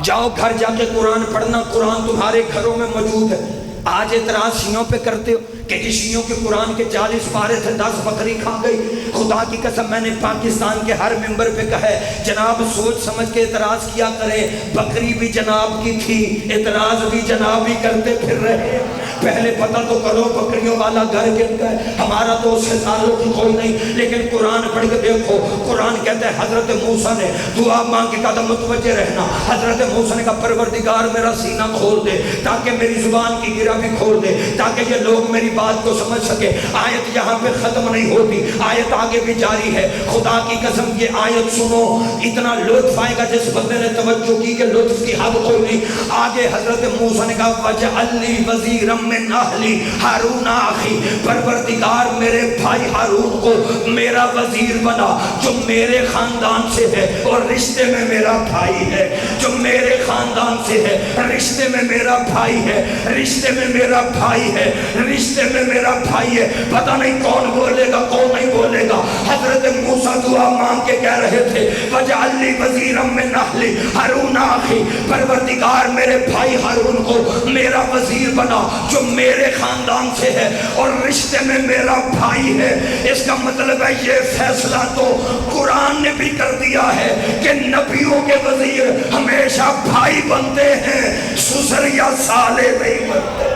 جاؤ گھر جا کے قرآن پڑھنا، قرآن تمہارے گھروں میں موجود ہے۔ آج اعتراض شیعوں پہ کرتے ہو کہ جی شیعوں کے قرآن کے 40 پارے تھے، 10 بکری کھا گئی۔ خدا کی قسم میں نے پاکستان کے ہر ممبر پہ کہا ہے جناب سوچ سمجھ کے اعتراض کیا کریں، بکری بھی جناب کی تھی، اعتراض بھی جناب ہی کرتے پھر رہے۔ پہلے پتہ تو کرو بکریوں والا گھر کہتا ہے، ہمارا تو اس سے تعلق کوئی نہیں، لیکن قرآن پڑھ کے دیکھو، قرآن کہتا ہے حضرت موسیٰ نے دعا مانگ کے قدم متوجہ رہنا۔ حضرت موسیٰ نے کہا پروردگار میرا سینہ کھول دے تاکہ میری زبان کی گرہ بھی کھول دے تاکہ یہ لوگ میری بات کو سمجھ سکے۔ آیت یہاں پہ ختم نہیں ہوتی، آیت آگے بھی جاری ہے۔ خدا کی قسم یہ آیت سنو، اتنا لطف آئے گا جس بندے نے توجہ کی کہ لطف کی حد کوئی نہیں۔ آگے حضرت موسیٰ نے کہا وَجَعَلْ لِي وَزِيرًا مِّنْ أَهْلِي هَارُونَ أَخِي، پروردگار میرے بھائی ہارون کو میرا وزیر بنا جو میرے خاندان سے ہے اور رشتے میں میرا بھائی ہے، جو میرے خاندان سے ہے، رشتے میں میرا بھائی ہے، رشتے میں میرا بھائی ہے، رشتے میں میرا بھائی ہے۔ پتہ نہیں کون بولے گا کون نہیں بولے گا۔ حضرت موسیٰ دعا مانگ کے کہہ رہے تھے وَجَعَلْ لِي وَزِيرًا مِّنْ أَهْلِي هَارُونَ أَخِي، پروردگار میرے بھائی ہارون کو میرا وزیر بنا جو میرے خاندان سے ہے اور رشتے میں میرا بھائی ہے۔ اس کا مطلب ہے یہ فیصلہ تو قرآن نے بھی کر دیا ہے کہ نبیوں کے وزیر ہمیشہ بھائی بنتے ہیں، سسر یا سالے نہیں بنتے۔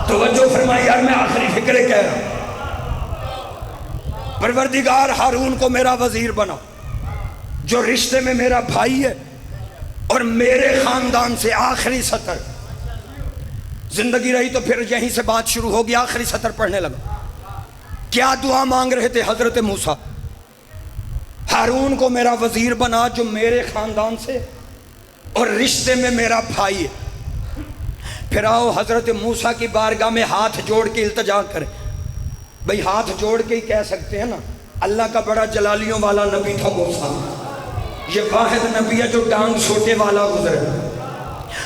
توجہ فرمائی یار، میں آخری فکرے کہہ رہا ہوں۔ پروردگار ہارون کو میرا وزیر بنا جو رشتے میں میرا بھائی ہے اور میرے خاندان سے۔ آخری سطر، زندگی رہی تو پھر یہیں سے بات شروع ہوگی۔ آخری سطر پڑھنے لگا، کیا دعا مانگ رہے تھے حضرت موسیٰ؟ ہارون کو میرا وزیر بنا جو میرے خاندان سے اور رشتے میں میرا بھائی ہے۔ پھر آؤ حضرت موسیٰ کی بارگاہ میں ہاتھ جوڑ کے التجا کریں۔ بھئی ہاتھ جوڑ کے ہی کہہ سکتے ہیں نا، اللہ کا بڑا جلالیوں والا نبی تھا موسیٰ، یہ واحد نبی ہے جو ٹانگ چھوٹے والا گزرے۔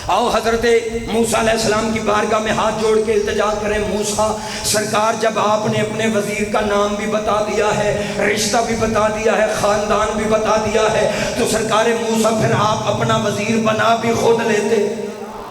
آؤ حضرت موسیٰ علیہ السلام کی بارگاہ میں ہاتھ جوڑ کے التجا کریں۔ موسیٰ سرکار، جب آپ نے اپنے وزیر کا نام بھی بتا دیا ہے، رشتہ بھی بتا دیا ہے، خاندان بھی بتا دیا ہے، تو سرکار موسیٰ پھر آپ اپنا وزیر بنا بھی خود لیتے؟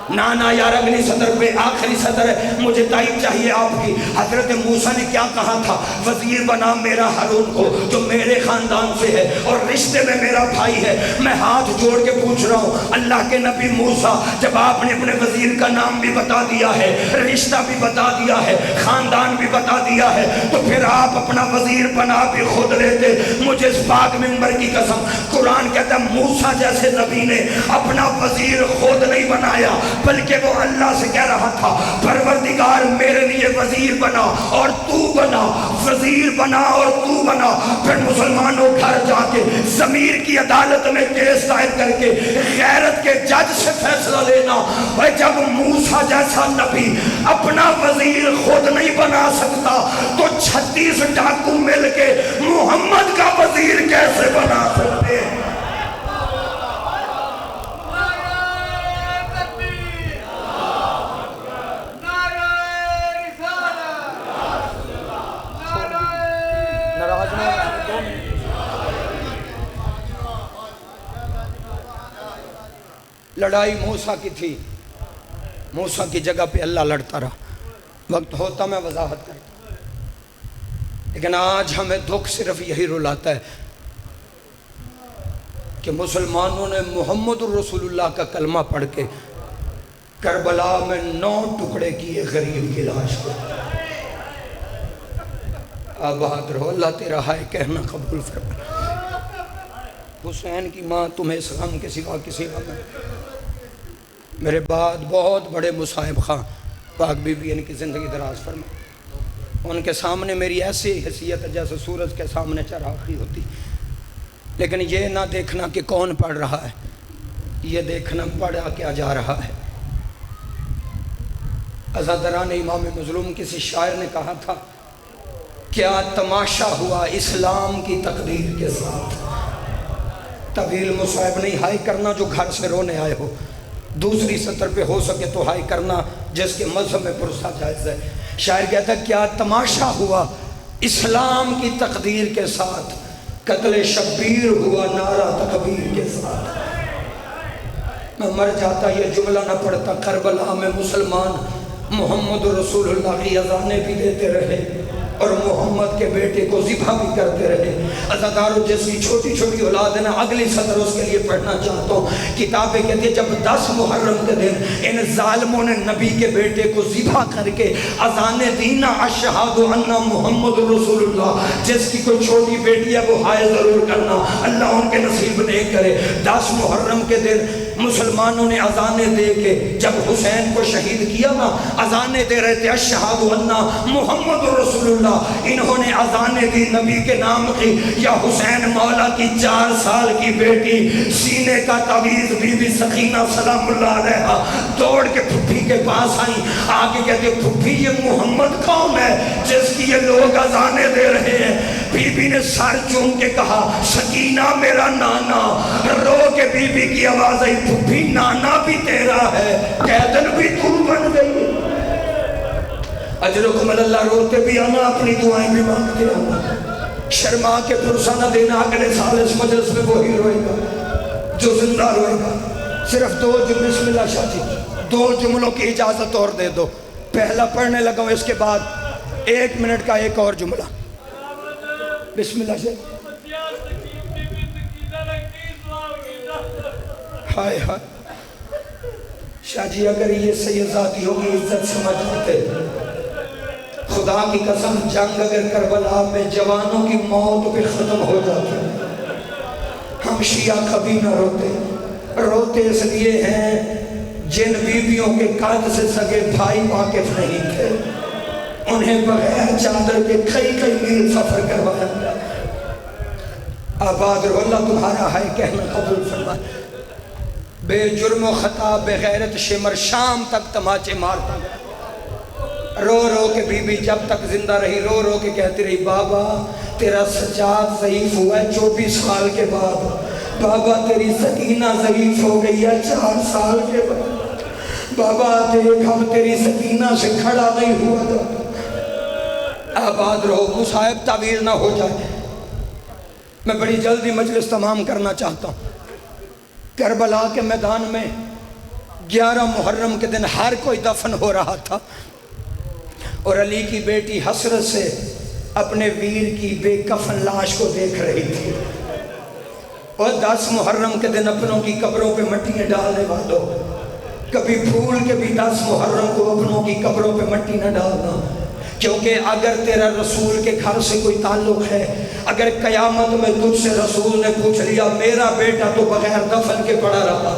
نانا یار اگلی سطر پہ آخری سطر ہے، مجھے تائید چاہیے آپ کی۔ حضرت موسیٰ نے کیا کہا تھا؟ وزیر بنا میرا ہارون کو جو میرے خاندان سے ہے اور رشتے میں میرا بھائی ہے۔ میں ہاتھ جوڑ کے پوچھ رہا ہوں اللہ کے نبی موسیٰ، جب آپ نے اپنے وزیر کا نام بھی بتا دیا ہے، رشتہ بھی بتا دیا ہے، خاندان بھی بتا دیا ہے، تو پھر آپ اپنا وزیر بنا بھی خود لیتے؟ مجھے اس پاک منبر کی قسم، قرآن کہتا ہے موسیٰ جیسے نبی نے اپنا وزیر خود نہیں بنایا، بلکہ وہ اللہ سے کہہ رہا تھا پروردگار میرے لیے وزیر بنا اور تو بنا، وزیر بنا اور تو بنا۔ پھر مسلمانوں گھر جا کے ضمیر کی عدالت میں کیس دائر کر کے غیرت کے جج سے فیصلہ لینا۔ اور جب موسیٰ جیسا نبی اپنا وزیر خود نہیں بنا سکتا تو 36 ڈاکو مل کے محمد کا وزیر کیسے بنا سکتے ہیں؟ لڑائی موسیٰ کی تھی، موسیٰ کی جگہ پہ اللہ لڑتا رہا۔ وقت ہوتا میں وضاحت کرتا، لیکن آج ہمیں دکھ صرف یہی رلاتا ہے کہ مسلمانوں نے محمد الرسول اللہ کا کلمہ پڑھ کے کربلا میں 9 ٹکڑے کیے غریب کی لاش کو۔ آباد رہو، اللہ تیرا ہائے کہنا قبول فرما۔ حسین کی ماں تمہیں اس غم کے سوا کسی غم ہے؟ میرے بعد بہت بڑے مصاحب خاں پاک بی بی ان کی زندگی دراز فرما، ان کے سامنے میری ایسی حیثیت ہے جیسے سورج کے سامنے چراغی ہوتی، لیکن یہ نہ دیکھنا کہ کون پڑھ رہا ہے، یہ دیکھنا پڑھا کیا جا رہا ہے۔ عزادران امام مظلوم کسی شاعر نے کہا تھا، کیا تماشا ہوا اسلام کی تقدیر کے ساتھ۔ طویل مصاحب نہیں، ہائی کرنا جو گھر سے رونے آئے ہو، دوسری سطر پہ ہو سکے تو ہائی کرنا جس کے مذہب میں پرسہ جائز ہے۔ شاعر کہتا ہے کیا تماشا ہوا اسلام کی تقدیر کے ساتھ، قتل شبیر ہوا نعرہ تکبیر کے ساتھ۔ میں مر جاتا یہ جملہ نہ پڑھتا، کربلا میں مسلمان محمد رسول اللہ کی اذانیں بھی دیتے رہے اور محمد کے بیٹے کو ذبح بھی کرتے رہے۔ عزادارو جس کی چھوٹی چھوٹی اولاد ہے نا، اگلی سطر اس کے لیے پڑھنا چاہتا ہوں۔ کتابیں کہتی ہیں جب 10 محرم کے دن ان ظالموں نے نبی کے بیٹے کو ذبح کر کے اذانیں دینا، اشہد ان محمد رسول اللہ، جس کی کوئی چھوٹی بیٹی ہے وہ ہائے ضرور کرنا، اللہ ان کے نصیب نہیں کرے۔ 10 محرم کے دن مسلمانوں نے اذانیں دے کے جب حسین کو شہید کیا نا، اذانیں دے رہے تھے اشہد ان محمد رسول اللہ۔ انہوں نے اذانیں دی نبی کے نام کی، یا حسین مولا کی 4 سال کی بیٹی سینے کا تعویذ بی بی سکینہ سلام اللہ علیہا دوڑ کے پھپھی کے پاس آئیں، آگے کہتے پھپھی یہ محمد کون ہے جس کی یہ لوگ اذانیں دے رہے ہیں؟ بی بی نے سر چوم کے کہا سکینہ میرا نانا۔ رو کے بی بی کی آواز آئی پھپھی نانا بھی تیرا ہے، قیدن بھی تو بن گئی۔ اجرکم اللہ، روتے بھی آنا، اپنی دعائیں بھی مانگتے آنا، شرما کے پرسہ نہ دینا۔ اگلے سال اس مجلس میں وہی روئے گا جو زندہ روئے گا۔ صرف بسم اللہ شاہ جی 2 جملوں کی اجازت اور دے دو، پہلا پڑھنے لگا ہوں، اس کے بعد 1 منٹ کا ایک اور جملہ۔ بسم اللہ شاہ۔ ہائے ہائے شاہ جی، اگر یہ سیدزادیوں کی عزت سمجھتے، خدا کی قسم جنگ اگر کربلا میں جوانوں کی موت پہ ختم ہو جاتی، ہم شیعہ کبھی نہ روتے۔ روتے اس لیے ہیں جن بیویوں کے قد سے سگے بھائی واقف نہیں تھے، انہیں بغیر چادر کے کئی میل سفر کروایا۔ آباد رو، اللہ تمہارا ہے کہنا قبول فرمائے۔ بے جرم و خطا بے غیرت شمر شام تک تماچے مارتا گیا۔ رو رو کے بی بی جب تک زندہ رہی رو رو کے کہتی رہی بابا تیرا سجاد ضعیف ہوا ہے 24 سال کے بعد، بابا تیری سکینہ ضعیف ہو گئی ہے 4 سال کے بعد، بابا دیکھ اب تیری سکینہ سے کھڑا نہیں ہوا تھا۔ آباد رہو، مصائب تعویل نہ ہو جائے۔ میں بڑی جلدی مجلس تمام کرنا چاہتا ہوں۔ کربلا کے میدان میں 11 محرم کے دن ہر کوئی دفن ہو رہا تھا، اور علی کی بیٹی حسرت سے اپنے ویر کی بے کفن لاش کو دیکھ رہی تھی۔ اور 10 محرم کے دن اپنوں کی قبروں پہ مٹیاں ڈالنے والوں، کبھی پھول کے بھی 10 محرم کو اپنوں کی قبروں پہ مٹی نہ ڈالنا، کیونکہ اگر تیرا رسول کے گھر سے کوئی تعلق ہے، اگر قیامت میں تجھ سے رسول نے پوچھ لیا میرا بیٹا تو بغیر دفن کے پڑا رہا،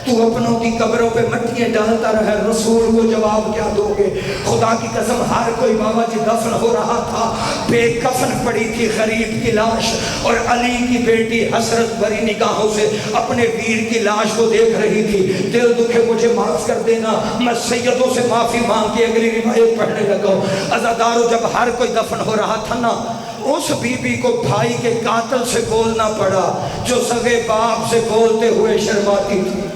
تو اپنوں کی قبروں پہ مٹیاں ڈالتا رہے، رسول کو جواب کیا دو گے؟ خدا کی قسم ہر کوئی بابا جی دفن ہو رہا تھا، بے کفن پڑی تھی غریب کی لاش، اور علی کی بیٹی حسرت بھری نگاہوں سے اپنے ویر کی لاش کو دیکھ رہی تھی۔ دل دکھے مجھے معاف کر دینا، میں سیدوں سے معافی مانگ کے اگلی روایت پڑھنے لگا ہوں۔ عزادارو جب ہر کوئی دفن ہو رہا تھا نا، اس بی بی کو بھائی کے قاتل سے بولنا پڑا جو سگے باپ سے بولتے ہوئے شرماتی تھی۔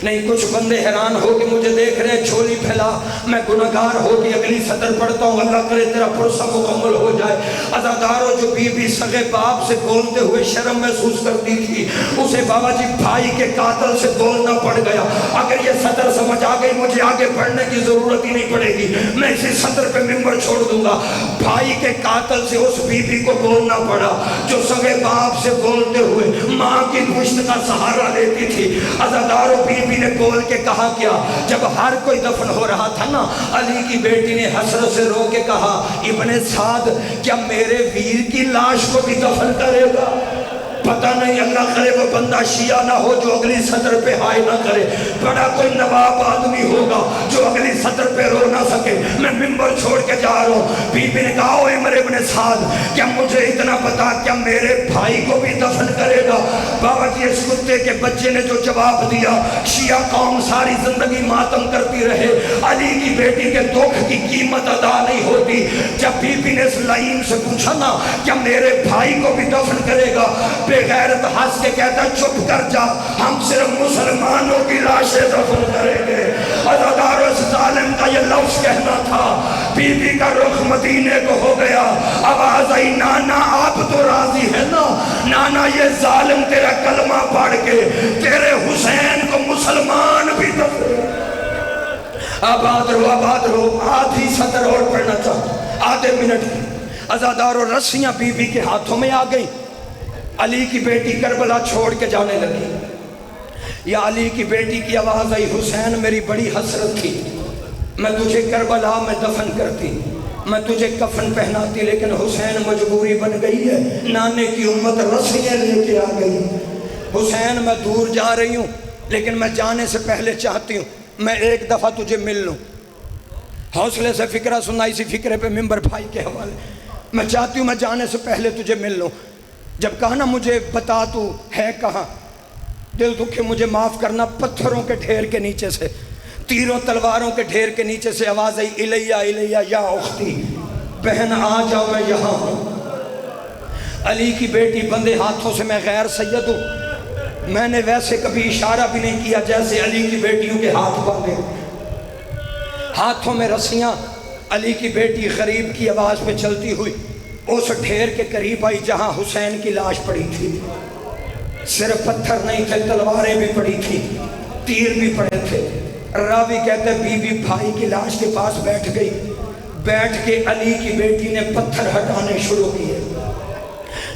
نہیں کچھ بندے حیران ہو کہ مجھے دیکھ رہے ہیں، جھولی پھیلا، میں گناہگار ہو کہ اگلی سطر پڑھتا ہوں، اللہ کرے تیرا پرسہ مکمل ہو جائے۔ عزادارو جو بی بی سگے باپ سے بولتے ہوئے شرم محسوس کرتی تھی، اسے بابا جی بھائی کے قاتل سے بولنا پڑ گیا۔ اگر یہ سطر سمجھ آ گئی مجھے آگے پڑھنے کی ضرورت ہی نہیں پڑے گی، میں اسی سطر پہ ممبر چھوڑ دوں گا۔ بھائی کے قاتل سے اس بی بی کو بولنا پڑا جو سگے باپ سے بولتے ہوئے ماں کی پشت کا سہارا لیتی تھی۔ عزادارو بی بی نے بول کے کہا کیا؟ جب ہر کوئی دفن ہو رہا تھا نا، علی کی بیٹی نے حسرت سے رو کے کہا ابن سعد کیا میرے ویر کی لاش کو بھی دفن کرے گا؟ پتہ نہیں اللہ کرے وہ بندہ شیعہ نہ ہو جو اگلی سطر پہ ہائے نہ کرے، بڑا کوئی نواب آدمی ہوگا جو اگلی سطر پہ رو نہ سکے۔ میں ممبر چھوڑ کے جا رہا ہوں، بی بی نے کہا اوہ عمر ابن سعد کیا مجھے اتنا پتا کیا میرے بھائی کو بھی دفن کرے گا؟ بابا جی اس کتے کے بچے نے جو جواب دیا، شیعہ قوم ساری زندگی ماتم کرتی رہے، علی کی بیٹی کے دکھ کی قیمت ادا نہیں ہوتی۔ جب بی بی نے اس لائن سے پوچھا نا کیا میرے بھائی کو بھی دفن کرے گا، بے غیرت ہنس کے کہتا چپ کر جا، ہم صرف مسلمانوں کی لاشیں دفن کریں گے۔ عزادارو اس ظالم کا یہ لفظ کہنا تھا، بی بی کا رخ مدینے کو ہو گیا، آواز آئی نانا آپ تو راضی ہے نا؟ نانا یہ ظالم تیرا کلمہ پڑھ کے تیرے حسین کو مسلمان بھی دفن۔ آباد رہو، آدھی سطر اور پڑھنا چاہتا، آدھے منٹ کی۔ عزادارو رسیاں بی بی کے ہاتھوں میں آ گئی، علی کی بیٹی کربلا چھوڑ کے جانے لگی۔ یا علی کی بیٹی کی آواز آئی حسین میری بڑی حسرت تھی، میں تجھے کربلا میں دفن کرتی، میں تجھے کفن پہناتی، لیکن حسین مجبوری بن گئی ہے، نانے کی امت رسیاں لے کے آ گئی۔ حسین میں دور جا رہی ہوں لیکن میں جانے سے پہلے چاہتی ہوں میں ایک دفعہ تجھے مل لوں۔ حوصلے سے فکرہ سنا، اسی فکرے پہ ممبر بھائی کے حوالے، میں چاہتی ہوں میں جانے سے پہلے تجھے مل لوں۔ جب کہا نا مجھے بتا تو ہے کہاں، دل دکھے مجھے معاف کرنا، پتھروں کے ڈھیر کے نیچے سے، تیروں تلواروں کے ڈھیر کے نیچے سے آواز آئی الیہ الیہ یا اختی، بہن آ جاؤ میں یہاں ہوں۔ علی کی بیٹی بندے ہاتھوں سے میں غیر سید ہوں، میں نے ویسے کبھی اشارہ بھی نہیں کیا جیسے علی کی بیٹیوں کے ہاتھ باندھے، ہاتھوں میں رسیاں۔ علی کی بیٹی غریب کی آواز پہ چلتی ہوئی اس ڈھیر کے قریب آئی جہاں حسین کی لاش پڑی تھی۔ صرف پتھر نہیں تھے، تلواریں بھی پڑی تھی، تیر بھی پڑے تھے۔ راوی کہتے بی بی بھائی کی لاش کے پاس بیٹھ گئی، بیٹھ کے علی کی بیٹی نے پتھر ہٹانے شروع کیے۔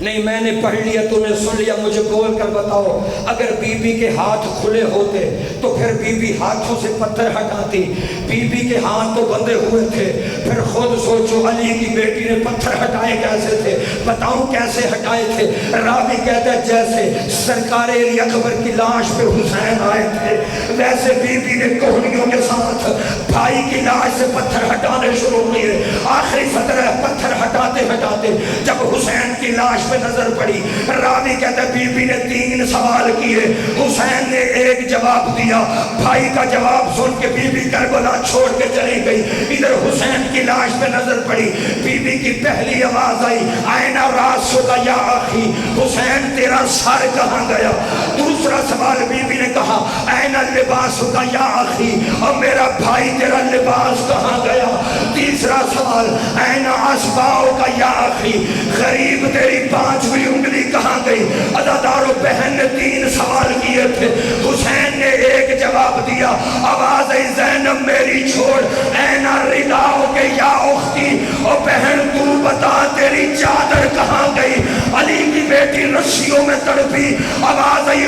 نہیں میں نے پڑھ لیا تو نے سن لیا، مجھے بول کر بتاؤ اگر بی بی کے ہاتھ کھلے ہوتے تو پھر بی بی ہاتھوں سے پتھر ہٹاتی؟ بی بی کے ہاتھ تو بندھے ہوئے تھے، پھر خود سوچو علی کی بیٹی نے پتھر ہٹائے کیسے تھے؟ بتاؤں کیسے ہٹائے تھے؟ راوی کہتا ہے جیسے سرکار علی اکبر کی لاش پہ حسین آئے تھے ویسے بی بی نے کوہنیوں کے ساتھ بھائی کی لاش سے پتھر ہٹانے شروع کیے۔ آخری سطر ہے، پتھر ہٹاتے ہٹاتے جب حسین کی لاش پہ نظر پڑی. راوی کہتا ہے بی بی نے 3 سوال کیے, حسین نے ایک جواب دیا. بھائی کا جواب سن کے بی بی کربلا چھوڑ کے چلی گئی. ادھر حسین کی لاش پہ نظر پڑی. بی بی کی پہلی آواز آئی این راسک یا اخی, حسین تیرا سر کہاں گیا. دوسرا سوال بی بی نے کہا این لباسک یا اخی, اور میرا بھائی تیرا لباس کہاں گیا. تیسرا سوال این اصبعک یا اخی, غریب تیری 5ویں انگلی کہاں گئی. عزادارو بہن نے 3 سوال کیے تھے, حسین نے ایک جواب دیا. آواز آئی زینب میری چھوڑ, این رداؤک یا اختی, اور بہن تو بتا تیری چادر کہاں گئی. علی کی بیٹی رسیوں میں تڑپی. آواز آئی